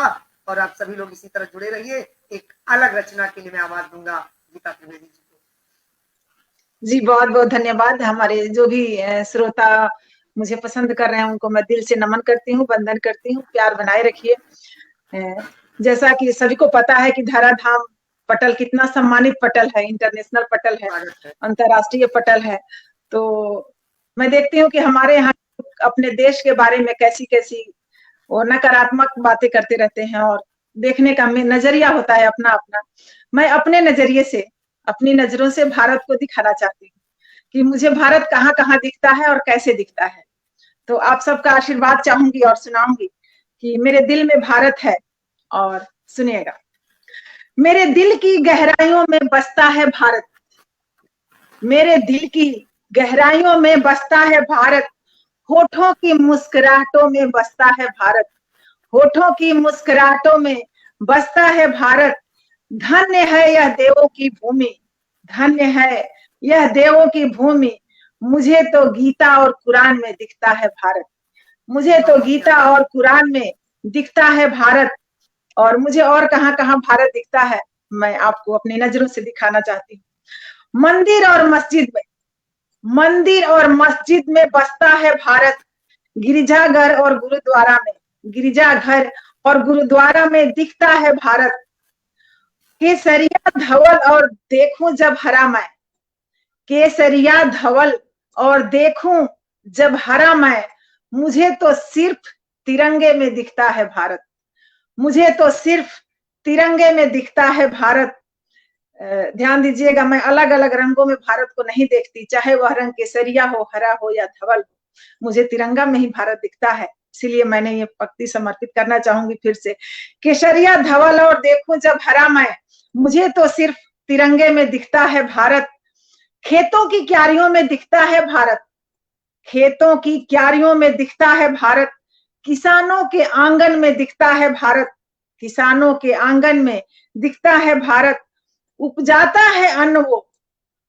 और आप सभी लोग इसी तरह जुड़े रहिए। एक अलग रचना के लिए मैं आवाज दूंगा गीता त्रिवेदी जी को।
जी बहुत बहुत धन्यवाद। हमारे जो भी श्रोता मुझे पसंद कर रहे हैं उनको मैं दिल से नमन करती हूँ, वंदन करती हूँ। प्यार बनाए रखिए। जैसा कि सभी को पता है कि धराधाम पटल कितना सम्मानित पटल है, इंटरनेशनल पटल है, अंतरराष्ट्रीय पटल है। तो मैं देखती हूँ कि हमारे यहाँ अपने देश के बारे में कैसी कैसी वो नकारात्मक बातें करते रहते हैं, और देखने का नजरिया होता है अपना अपना। मैं अपने नजरिए से, अपनी नजरों से भारत को दिखाना चाहती हूँ कि मुझे भारत कहाँ कहाँ दिखता है और कैसे दिखता है। तो आप सबका आशीर्वाद चाहूंगी और सुनाऊंगी कि मेरे दिल में भारत है। और सुनिएगा, मेरे दिल की गहराइयों में बसता है भारत, मेरे दिल की गहराइयों में बसता है भारत, होठों की मुस्कुराहटों में बसता है भारत, होठों की मुस्कुराहटों में बसता है भारत। धन्य है यह देवों की भूमि, धन्य है यह देवों की भूमि, मुझे तो गीता और कुरान में दिखता है भारत, मुझे तो गीता और कुरान में दिखता है भारत। और मुझे और कहाँ कहाँ भारत दिखता है मैं आपको अपनी नजरों से दिखाना चाहती हूँ। मंदिर और मस्जिद में, मंदिर और मस्जिद में बसता है भारत, गिरजाघर और गुरुद्वारा में, गिरजाघर और गुरुद्वारा में दिखता है भारत। केसरिया धवल और देखूं जब हरा मैं, केसरिया धवल और देखूं जब हरा मैं, मुझे तो सिर्फ तिरंगे में दिखता है भारत, मुझे तो सिर्फ तिरंगे में दिखता है भारत। ध्यान दीजिएगा, मैं अलग अलग रंगों में भारत को नहीं देखती, चाहे वह रंग केसरिया हो, हरा हो या धवल हो, मुझे तिरंगा में ही भारत दिखता है। इसीलिए मैंने ये पंक्ति समर्पित करना चाहूंगी फिर से। केसरिया धवल और देखूं जब हरा मैं, मुझे तो सिर्फ तिरंगे में दिखता है भारत। खेतों की क्यारियों में दिखता है भारत, खेतों की क्यारियों में दिखता है भारत, किसानों के आंगन में दिखता है भारत, किसानों के आंगन में दिखता है भारत। उपजाता है अन्न वो,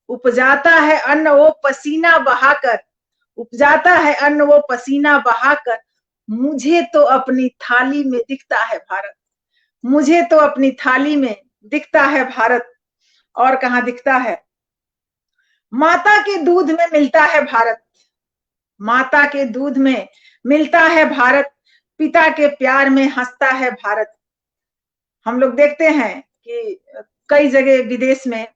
उपजाता है अन्न वो पसीना बहाकर, उपजाता है अन्न वो पसीना बहाकर, मुझे तो अपनी थाली में दिखता है भारत, मुझे तो अपनी थाली में दिखता है भारत। और कहाँ दिखता है? माता के दूध में मिलता है भारत, माता के दूध में मिलता है भारत, पिता के प्यार में हंसता है भारत। हम लोग देखते हैं कि कई जगह विदेश में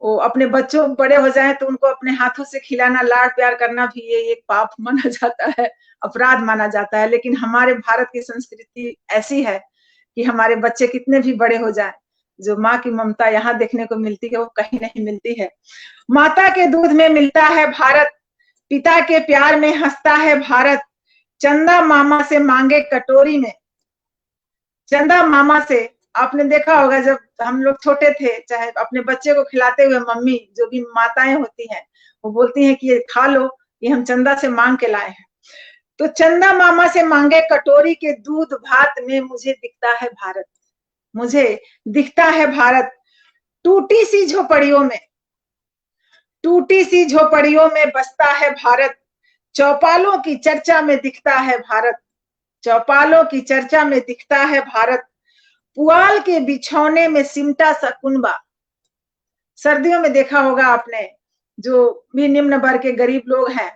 वो अपने बच्चों बड़े हो जाए तो उनको अपने हाथों से खिलाना, लाड प्यार करना भी ये एक पाप माना जाता है, अपराध माना जाता है। लेकिन हमारे भारत की संस्कृति ऐसी है कि हमारे बच्चे कितने भी बड़े हो जाए, जो माँ की ममता यहाँ देखने को मिलती है वो कहीं नहीं मिलती है। माता के दूध में मिलता है भारत, पिता के प्यार में हंसता है भारत, चंदा मामा से मांगे कटोरी में, चंदा मामा से आपने देखा होगा, जब हम लोग छोटे थे, चाहे अपने बच्चे को खिलाते हुए मम्मी, जो भी माताएं होती हैं, वो बोलती हैं कि ये खा लो, ये हम चंदा से मांग के लाए हैं। तो चंदा मामा से मांगे कटोरी के दूध भात में मुझे दिखता है भारत, मुझे दिखता है भारत। टूटी सी झोपड़ियों में, टूटी सी झोपड़ियों में बसता है भारत। चौपालों की चर्चा में दिखता है भारत, चौपालों की चर्चा में दिखता है भारत। पुआल के बिछौने में सिमटा सा कुनबा। सर्दियों में देखा होगा आपने, जो भी निम्न वर्ग के गरीब लोग हैं,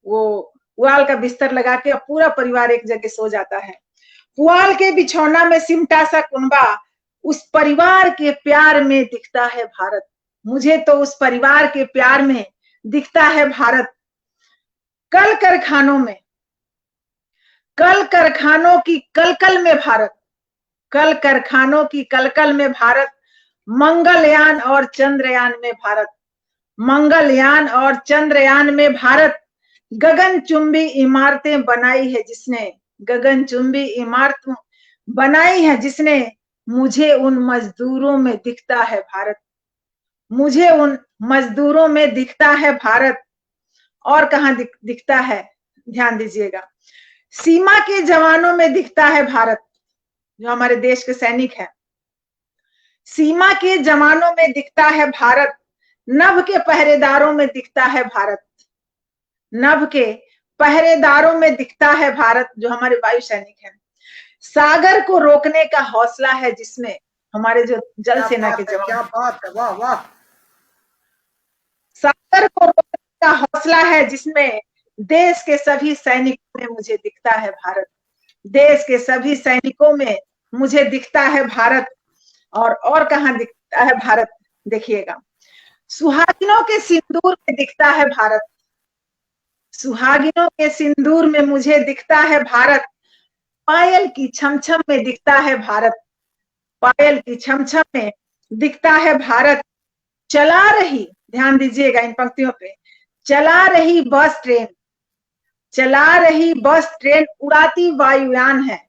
वो पुआल का बिस्तर लगा के पूरा परिवार एक जगह सो जाता है। पुआल के बिछौना में सिमटा सा कुनबा, उस परिवार के प्यार में दिखता है भारत। मुझे तो उस परिवार के प्यार में दिखता है भारत। कल कारखानों में, कल कारखानों की कलकल में भारत, कल कारखानों की कलकल में भारत। मंगलयान और चंद्रयान में भारत, मंगलयान और चंद्रयान में भारत। गगनचुंबी इमारतें बनाई है जिसने, गगनचुंबी इमारत बनाई है जिसने, मुझे उन मजदूरों में दिखता है भारत, मुझे उन मजदूरों में दिखता है भारत। और कहां दिखता है, ध्यान दीजिएगा, सीमा के जवानों में दिखता है भारत, जो हमारे देश के सैनिक हैं। सीमा के जवानों में दिखता है भारत। नभ के पहरेदारों में दिखता है भारत, नभ के पहरेदारों में दिखता है भारत, जो हमारे वायु सैनिक हैं। सागर को रोकने का हौसला है जिसमें, हमारे जो जल
क्या
सेना के
बात है,
जवान।
क्या बात है, वाह वाह।
सागर को रोकने का हौसला है जिसमें, देश के सभी सैनिकों में मुझे दिखता है भारत, देश के सभी सैनिकों में मुझे दिखता है भारत। और कहां दिखता है भारत, देखिएगा, सुहागिनों के सिंदूर में दिखता है भारत, सुहागिनों के सिंदूर में मुझे दिखता है भारत। पायल की छमछम में दिखता है भारत, पायल की छमछम में दिखता है भारत। चला रही, ध्यान दीजिएगा इन पंक्तियों पे, चला रही बस ट्रेन, चला रही बस ट्रेन उड़ाती वायुयान है,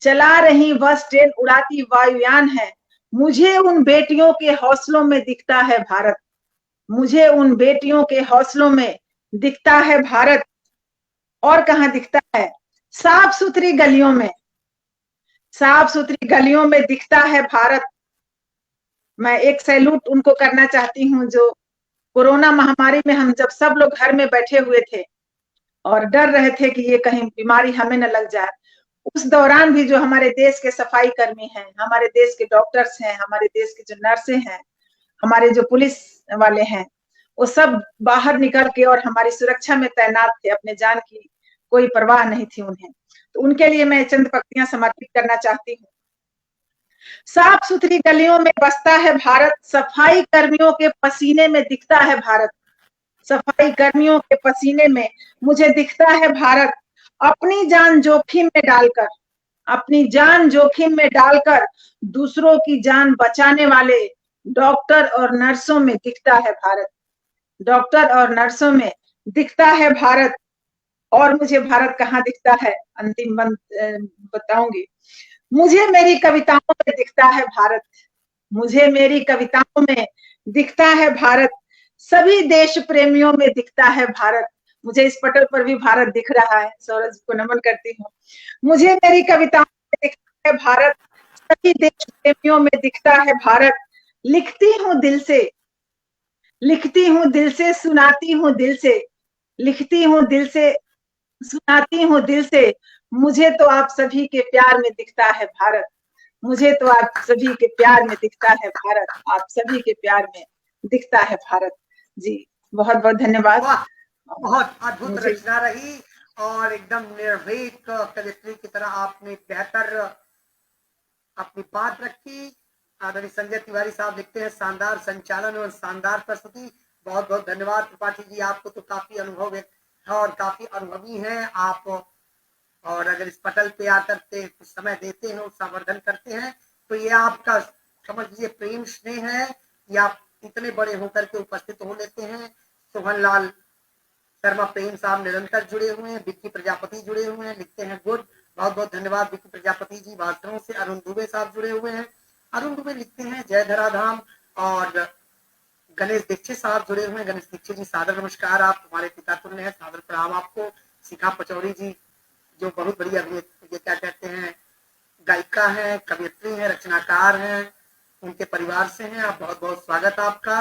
चला रही बस ट्रेन उड़ाती वायुयान है। मुझे उन बेटियों के हौसलों में दिखता है भारत, मुझे उन बेटियों के हौसलों में दिखता है भारत। और कहां दिखता है, साफ सुथरी गलियों में, साफ सुथरी गलियों में दिखता है भारत। मैं एक सैल्यूट उनको करना चाहती हूँ, जो कोरोना महामारी में हम जब सब लोग घर में बैठे हुए थे और डर रहे थे कि ये कहीं बीमारी हमें न लग जाए, उस दौरान भी जो हमारे देश के सफाई कर्मी हैं, हमारे देश के डॉक्टर्स हैं, हमारे देश के जो नर्सें हैं, हमारे जो पुलिस वाले हैं, वो सब बाहर निकल के और हमारी सुरक्षा में तैनात थे, अपने जान की कोई परवाह नहीं थी उन्हें। तो उनके लिए मैं चंद पंक्तियां समर्पित करना चाहती हूँ। साफ सुथरी गलियों में बसता है भारत, सफाई कर्मियों के पसीने में दिखता है भारत, सफाई कर्मियों के पसीने में मुझे दिखता है भारत। अपनी जान जोखिम में डालकर, अपनी जान जोखिम में डालकर दूसरों की जान बचाने वाले डॉक्टर और नर्सों में दिखता है भारत, डॉक्टर और नर्सों में दिखता है भारत। और मुझे भारत कहाँ दिखता है, अंतिम बताऊंगी। मुझे मेरी कविताओं में दिखता है भारत, मुझे मेरी कविताओं में दिखता है भारत। सभी देश प्रेमियों में दिखता है भारत, मुझे इस पटल पर भी भारत दिख रहा है, सौरज को नमन करती हूँ। मुझे मेरी कविताओं में दिखता है भारत, सभी देश प्रेमियों में दिखता है भारत। लिखती हूँ दिल से, लिखती हूँ दिल से, सुनाती हूँ दिल से, लिखती हूँ दिल से, सुनाती हूँ दिल से। मुझे तो आप सभी के प्यार में दिखता है भारत, मुझे तो आप सभी के प्यार में दिखता है भारत, आप सभी के प्यार में दिखता है भारत। जी बहुत बहुत धन्यवाद।
वाह, बहुत अद्भुत
मुझे
रचना रही और एकदम निर्भीक कवियत्री की तरह आपने बेहतर अपनी बात रखी। आदरणीय संजय तिवारी साहब लिखते हैं, शानदार संचालन और शानदार प्रस्तुति। बहुत बहुत धन्यवाद त्रिपाठी जी, आपको तो काफी अनुभव है और काफी अनुभवी हैं आप, और अगर इस पटल पे आकर के कुछ समय देते हैं और संवर्धन करते हैं तो ये आपका समझ लीजिए प्रेम स्नेह है, या आप इतने बड़े होकर के उपस्थित हो लेते हैं। सोहन लाल शर्मा प्रेम साहब निरंतर जुड़े हुए हैं, विक्की प्रजापति जुड़े हुए हैं, लिखते हैं गुड बहुत बहुत धन्यवाद विकी प्रजापति जी। भाषणों से अरुण दुबे साहब जुड़े हुए हैं। अरुण दुबे लिखते हैं जय धराधाम। और गणेश दीक्षित साहब जुड़े हुए हैं। गणेश दीक्षित जी सादर नमस्कार, आप हमारे पिता तुल्य हैं, सादर प्रणाम आपको। शिखा पचौरी जी जो बहुत बड़ी अभिनेत्री, ये क्या कहते हैं, गायिका है, कवियत्री है, रचनाकार हैं, उनके परिवार से हैं आप, बहुत बहुत स्वागत आपका।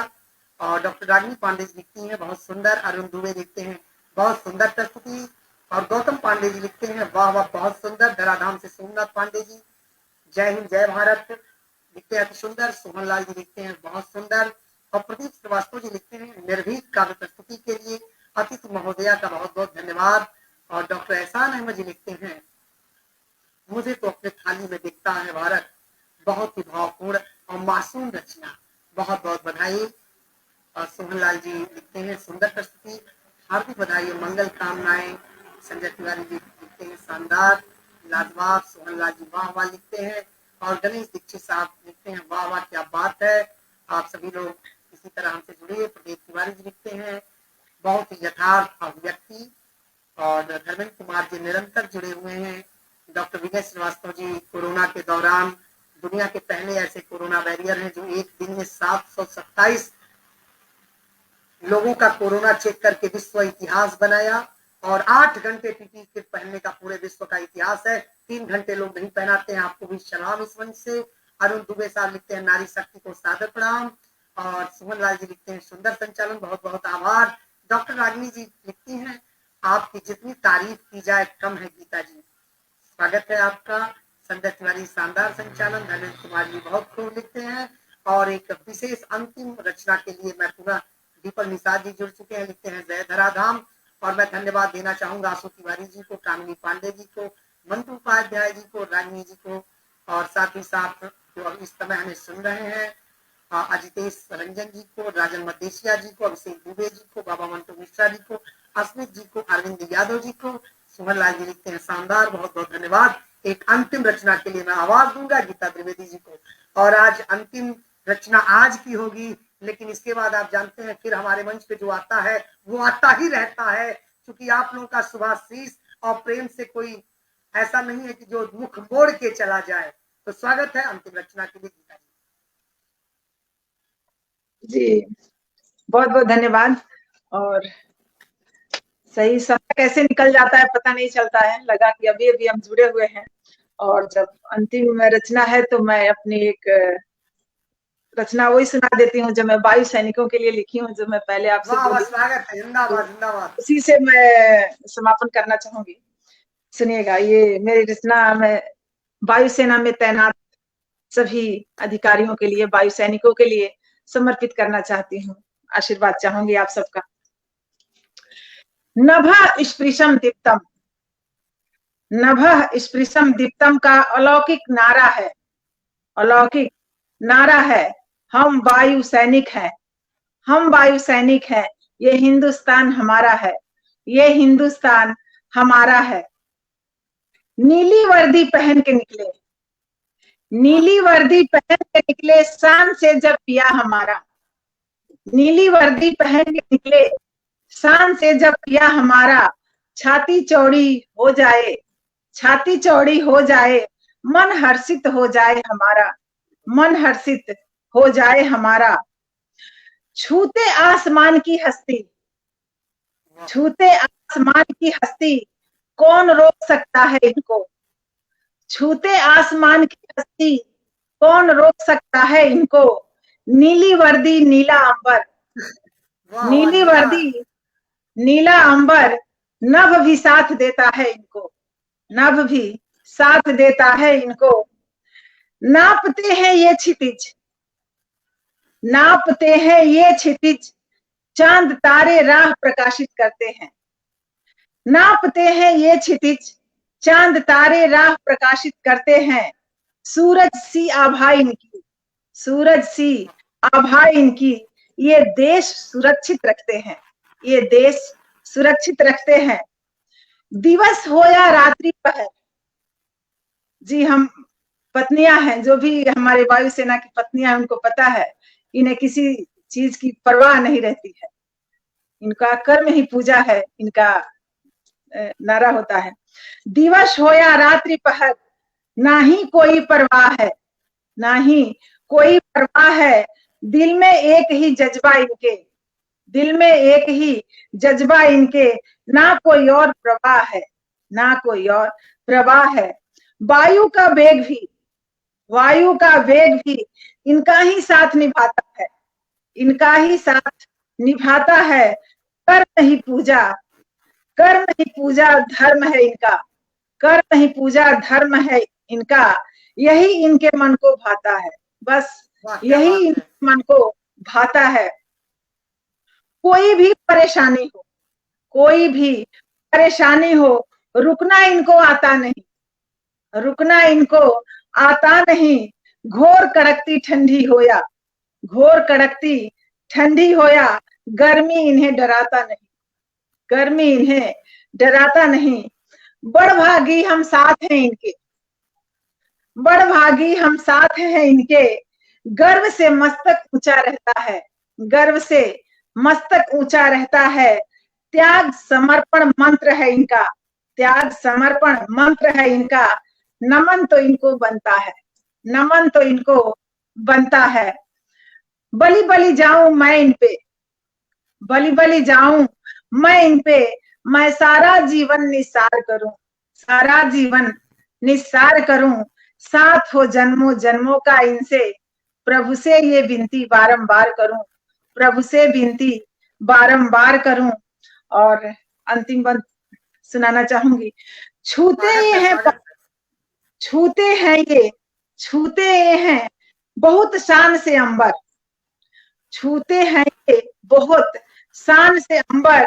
और डॉक्टर रागिनी पांडे जी लिखती हैं बहुत सुंदर। अरुण दुबे लिखते हैं बहुत सुंदर प्रस्तुति। और गौतम पांडे जी लिखते हैं वाह वाह बहुत सुंदर। धराधाम से सोमनाथ पांडे जी जय हिंद जय भारत लिखते हैं अति सुंदर। सोहन लाल जी लिखते हैं बहुत सुंदर। और प्रदीप श्रीवास्तव जी लिखते हैं निर्भीक काव्य प्रस्तुति के लिए अतिथि महोदया का बहुत बहुत धन्यवाद। और डॉक्टर एहसान अहमद जी लिखते हैं मुझे तो अपने थाली में दिखता है भारत, बहुत ही भावपूर्ण और मासूम रचना, बहुत बहुत बधाई। और सोहन लाल जी लिखते हैं सुंदर प्रस्तुति, हार्दिक बधाई और मंगल कामनाएं। संजय तिवारी जी लिखते हैं शानदार लाजवाब। सोहन लाल जी वाह वाह लिखते हैं। और गणेश दीक्षित साहब लिखते हैं वाह वाह क्या बात है। आप सभी लोग इसी तरह हमसे जुड़िए। प्रदीप तिवारी जी लिखते हैं बहुत ही यथार्थ अभिव्यक्ति। और धर्मेंद्र कुमार जी निरंतर जुड़े हुए हैं। डॉक्टर विजय श्रीवास्तव जी कोरोना के दौरान दुनिया के पहले ऐसे कोरोना वॉरियर हैं जो एक दिन में 727 लोगों का कोरोना चेक करके विश्व इतिहास बनाया। और 8 घंटे पीपीई किट पहनने का पूरे विश्व का इतिहास है। 3 घंटे लोग नहीं पहनाते हैं। आपको भी सलाम इस मंच से। अरुण दुबे साहब लिखते हैं नारी शक्ति को सादर प्रणाम। और सुमन लाल जी लिखते हैं सुंदर संचालन, बहुत बहुत आभार। डॉक्टर रागिनी जी लिखती हैं आपकी जितनी तारीफ की जाए कम है गीता जी, स्वागत है आपका। संजय तिवारी शानदार संचालन। धर्मेंद्र कुमार जी बहुत खूब लिखते हैं। और एक विशेष अंतिम रचना के लिए मैं पुनः दीपक निषाद जी जुड़ चुके हैं, लिखते हैं जय धराधाम। और मैं धन्यवाद देना चाहूंगा आशु तिवारी जी को, कामिनी पांडे जी को, मंटू उपाध्याय जी को, रागिनी जी को, और साथ ही साथ जो इस समय हमें सुन रहे हैं अजितेश रंजन जी को, राजन मदेशिया जी को, अभिषेक दुबे जी को, बाबा मंटू मिश्रा जी को, अस्मित जी को, अरविंद यादव जी को। सुमन लाल जी लिखते हैं शानदार, बहुत बहुत धन्यवाद। एक अंतिम रचना के लिए मैं आवाज दूंगा गीता त्रिवेदी जी को। और आज अंतिम रचना आज की होगी, लेकिन इसके बाद आप जानते हैं फिर हमारे मंच पे जो आता है वो आता ही रहता है, क्योंकि आप लोगों का शुभाशीष और प्रेम से कोई ऐसा नहीं है कि जो मुख मोड़ के चला जाए। तो स्वागत है अंतिम रचना के लिए गीता
जी, बहुत बहुत धन्यवाद। और सही समय कैसे निकल जाता है पता नहीं चलता है। लगा कि अभी अभी हम जुड़े हुए हैं, और जब अंतिम रचना है तो मैं अपनी एक रचना वही सुना देती हूँ जो मैं वायु सैनिकों के लिए लिखी हूँ, जो मैं पहले आपसे बोली।
स्वागत है, जिंदाबाद जिंदाबाद।
उसी से मैं समापन करना चाहूंगी। सुनिएगा, ये मेरी रचना मैं वायुसेना में तैनात सभी अधिकारियों के लिए, वायु सैनिकों के लिए समर्पित करना चाहती हूँ। आशीर्वाद चाहूंगी आप सबका। नभः स्पृशम दीप्तम, नभः स्पृशम दीप्तम का अलौकिक नारा है, अलौकिक नारा है। हम वायु सैनिक हैं, हम वायु सैनिक हैं। ये हिंदुस्तान हमारा है, ये हिंदुस्तान हमारा है। नीली वर्दी पहन के निकले, नीली वर्दी पहन के निकले, शान से जब पिया हमारा। नीली वर्दी पहन के निकले, शान से जब पिया हमारा। छाती चौड़ी हो जाए, छाती चौड़ी हो जाए, मन हर्षित हो जाए हमारा, मन हर्षित हो जाए हमारा। छूते आसमान की हस्ती, छूते आसमान की हस्ती, कौन रोक सकता है इनको। छूते आसमान की हस्ती, कौन रोक सकता है इनको। नीली वर्दी नीला अंबर, नीली वर्दी नीला अंबर, नभ भी साथ देता है इनको, नभ भी साथ देता है इनको। नापते हैं ये क्षितिज, नापते हैं ये क्षितिज, चांद तारे राह प्रकाशित करते हैं। नापते हैं ये क्षितिज, चांद तारे राह प्रकाशित करते हैं। सूरज सी आभा इनकी, सूरज सी आभा इनकी, ये देश सुरक्षित रखते हैं, ये देश सुरक्षित रखते हैं। दिवस हो या रात्रि पहर, जी हम पत्नियां हैं, जो भी हमारे वायुसेना की पत्नियां हैं उनको पता है इन्हें किसी चीज की परवाह नहीं रहती है। इनका कर्म ही पूजा है, इनका नारा होता है। दिवस हो या रात्रि पहर, ना ही कोई परवाह है, ना ही कोई परवाह है, दिल में एक ही जज्बा इनके, दिल में एक ही जज्बा इनके, ना कोई और प्रवाह है, ना कोई और प्रवाह है। वायु का वेग भी, वायु का वेग भी इनका ही साथ निभाता है, इनका ही साथ निभाता है। कर्म ही पूजा, कर्म ही पूजा धर्म है इनका, कर्म ही पूजा धर्म है इनका, यही इनके मन को भाता है, बस
वाह क्या
यही
बात है।
इनके मन को भाता है। कोई भी परेशानी हो, कोई भी परेशानी हो, रुकना इनको आता नहीं, रुकना इनको आता नहीं। घोर कड़कती ठंडी हो या, घोर कड़कती ठंडी हो या, गर्मी इन्हें डराता नहीं, गर्मी इन्हें डराता नहीं। बड़भागी हम साथ हैं इनके, बड़भागी हम साथ हैं इनके, गर्व से मस्तक ऊंचा रहता है, गर्व से मस्तक ऊंचा रहता है। त्याग समर्पण मंत्र है इनका, त्याग समर्पण मंत्र है इनका, नमन तो इनको बनता है, नमन तो इनको बनता है। बलि बलि जाऊं मैं इन पे, बलि बलि जाऊं मैं इन पे, मैं सारा जीवन निसार करूं, सारा जीवन निसार करूं। साथ हो जन्मों जन्मों का इनसे, प्रभु से ये विनती बारंबार करूं, प्रभु से विनती बारंबार करूं। और अंतिम बंद सुनाना चाहूंगी। छूते ये हैं,
स्वागत है।
छूते हैं ये, छूते ये हैं बहुत शान से अंबर, छूते हैं ये बहुत शान से अंबर,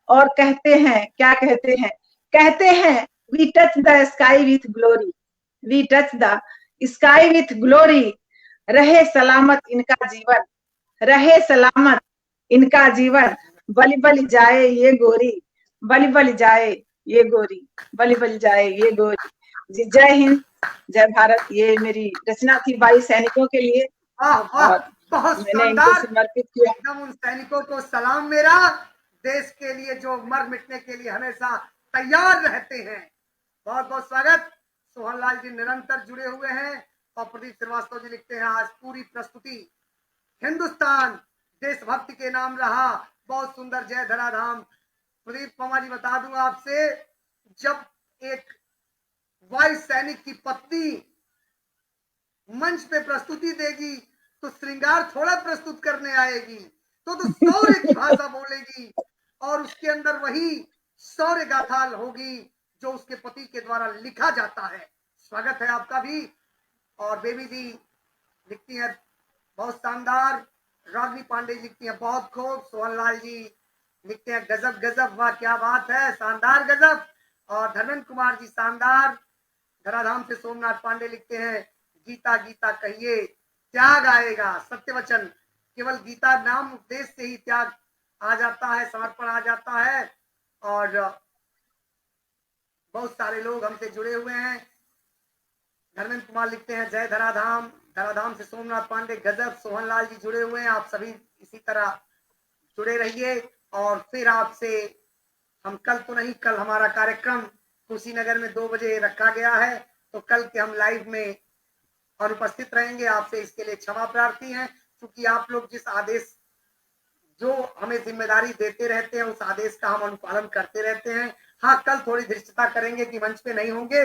और कहते हैं, क्या कहते हैं, कहते हैं we touch the sky with glory, we touch the sky with glory. रहे सलामत इनका जीवन, रहे सलामत इनका जीवन, बलि बलि जाए ये गोरी, बलि बलि जाए ये गोरी, बलि बलि जाए ये गोरी। जी जय हिंद, जय भारत। ये मेरी रचना थी 22 सैनिकों के लिए,
वाह वाह,
और
बहुत
मैंने इनको
शानदार।
समर्पित किया।
एकदम उन सैनिकों को सलाम मेरा, देश के लिए जो मर मिटने के लिए हमेशा तैयार रहते हैं। बहुत बहुत स्वागत। सोहन लाल जी निरंतर जुड़े हुए हैं, और प्रदीप श्रीवास्तव जी लिखते हैं आज पूरी प्रस्तुति हिंदुस्तान देशभक्ति के नाम रहा। बहुत सुंदर, जय धराधाम। प्रदीप पवार जी बता दूं आपसे, जब एक वायु सैनिक की पत्नी मंच पे प्रस्तुति देगी तो श्रृंगार थोड़ा प्रस्तुत करने आएगी, तो शौर्य की भाषा बोलेगी, और उसके अंदर वही शौर्य गाथा होगी जो उसके पति के द्वारा लिखा जाता है। स्वागत है आपका भी। और बेबी जी लिखती है बहुत शानदार, रागिनी पांडे जी लिखती है बहुत खूब, सोहन लाल जी लिखते हैं गजब गजब, वाह क्या बात है, शानदार गजब। और धर्मेंद्र कुमार जी शानदार। धराधाम से सोमनाथ पांडे लिखते हैं गीता गीता कहिए त्याग आएगा, सत्य वचन, केवल गीता नाम उपदेश से ही त्याग आ जाता है, समर्पण आ जाता है। और बहुत सारे लोग हमसे जुड़े हुए हैं। धर्मेंद्र कुमार लिखते हैं जय धराधाम, धराधाम से सोमनाथ पांडे गजब, सोहन लाल जी जुड़े हुए हैं। आप सभी इसी तरह जुड़े रहिए। और फिर आपसे हम कल तो नहीं, कल हमारा कार्यक्रम कुशीनगर में 2 बजे रखा गया है, तो कल के हम लाइव में अनुपस्थित रहेंगे। आपसे इसके लिए क्षमा प्रार्थी हैं, क्योंकि आप लोग जिस आदेश जो हमें जिम्मेदारी देते रहते हैं उस आदेश का हम अनुपालन करते रहते हैं। हाँ, कल थोड़ी धृष्टता करेंगे कि मंच पे नहीं होंगे,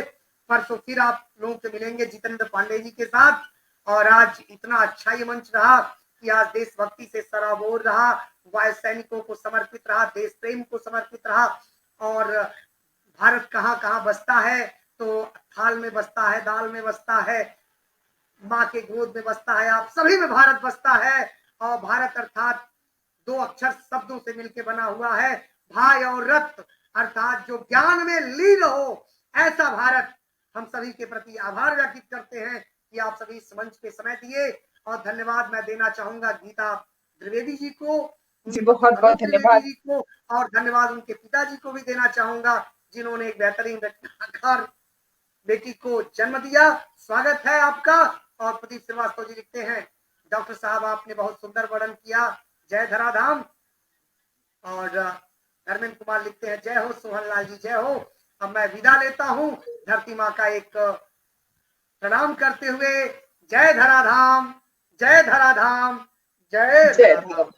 परसों फिर आप लोगों से मिलेंगे जितेंद्र पांडे जी के साथ। और आज इतना अच्छा ये मंच रहा कि आज देशभक्ति से सराबोर रहा, वायु सैनिकों को समर्पित रहा, देश प्रेम को समर्पित रहा। और भारत कहाँ कहाँ बसता है, तो थाल में बसता है, दाल में बसता है, माँ के गोद में बसता है, आप सभी में भारत बसता है। और भारत अर्थात 2 अक्षर शब्दों से मिलकर बना हुआ है, भाई और रत, अर्थात जो ज्ञान में लीन हो, ऐसा भारत। हम सभी के प्रति आभार व्यक्त करते हैं कि आप सभी इस मंच पे समय दिए। और धन्यवाद मैं देना चाहूंगा गीता द्विवेदी जी को,
जी बहुत बहुत धन्यवाद
जी को, और धन्यवाद उनके पिताजी को भी देना चाहूंगा, जिन्होंने एक बेहतरीन रचनाकार बेटी को जन्म दिया। स्वागत है आपका। और प्रदीप श्रीवास्तव जी लिखते हैं डॉक्टर साहब आपने बहुत सुंदर वर्णन किया, जय धराधाम। और धर्मेंद्र कुमार लिखते हैं, जय हो सोहनलाल जी, जय हो। अब मैं विदा लेता हूं धरती माँ का एक प्रणाम करते हुए। जय धराधाम, जय धराधाम, जय
जय
धराधाम।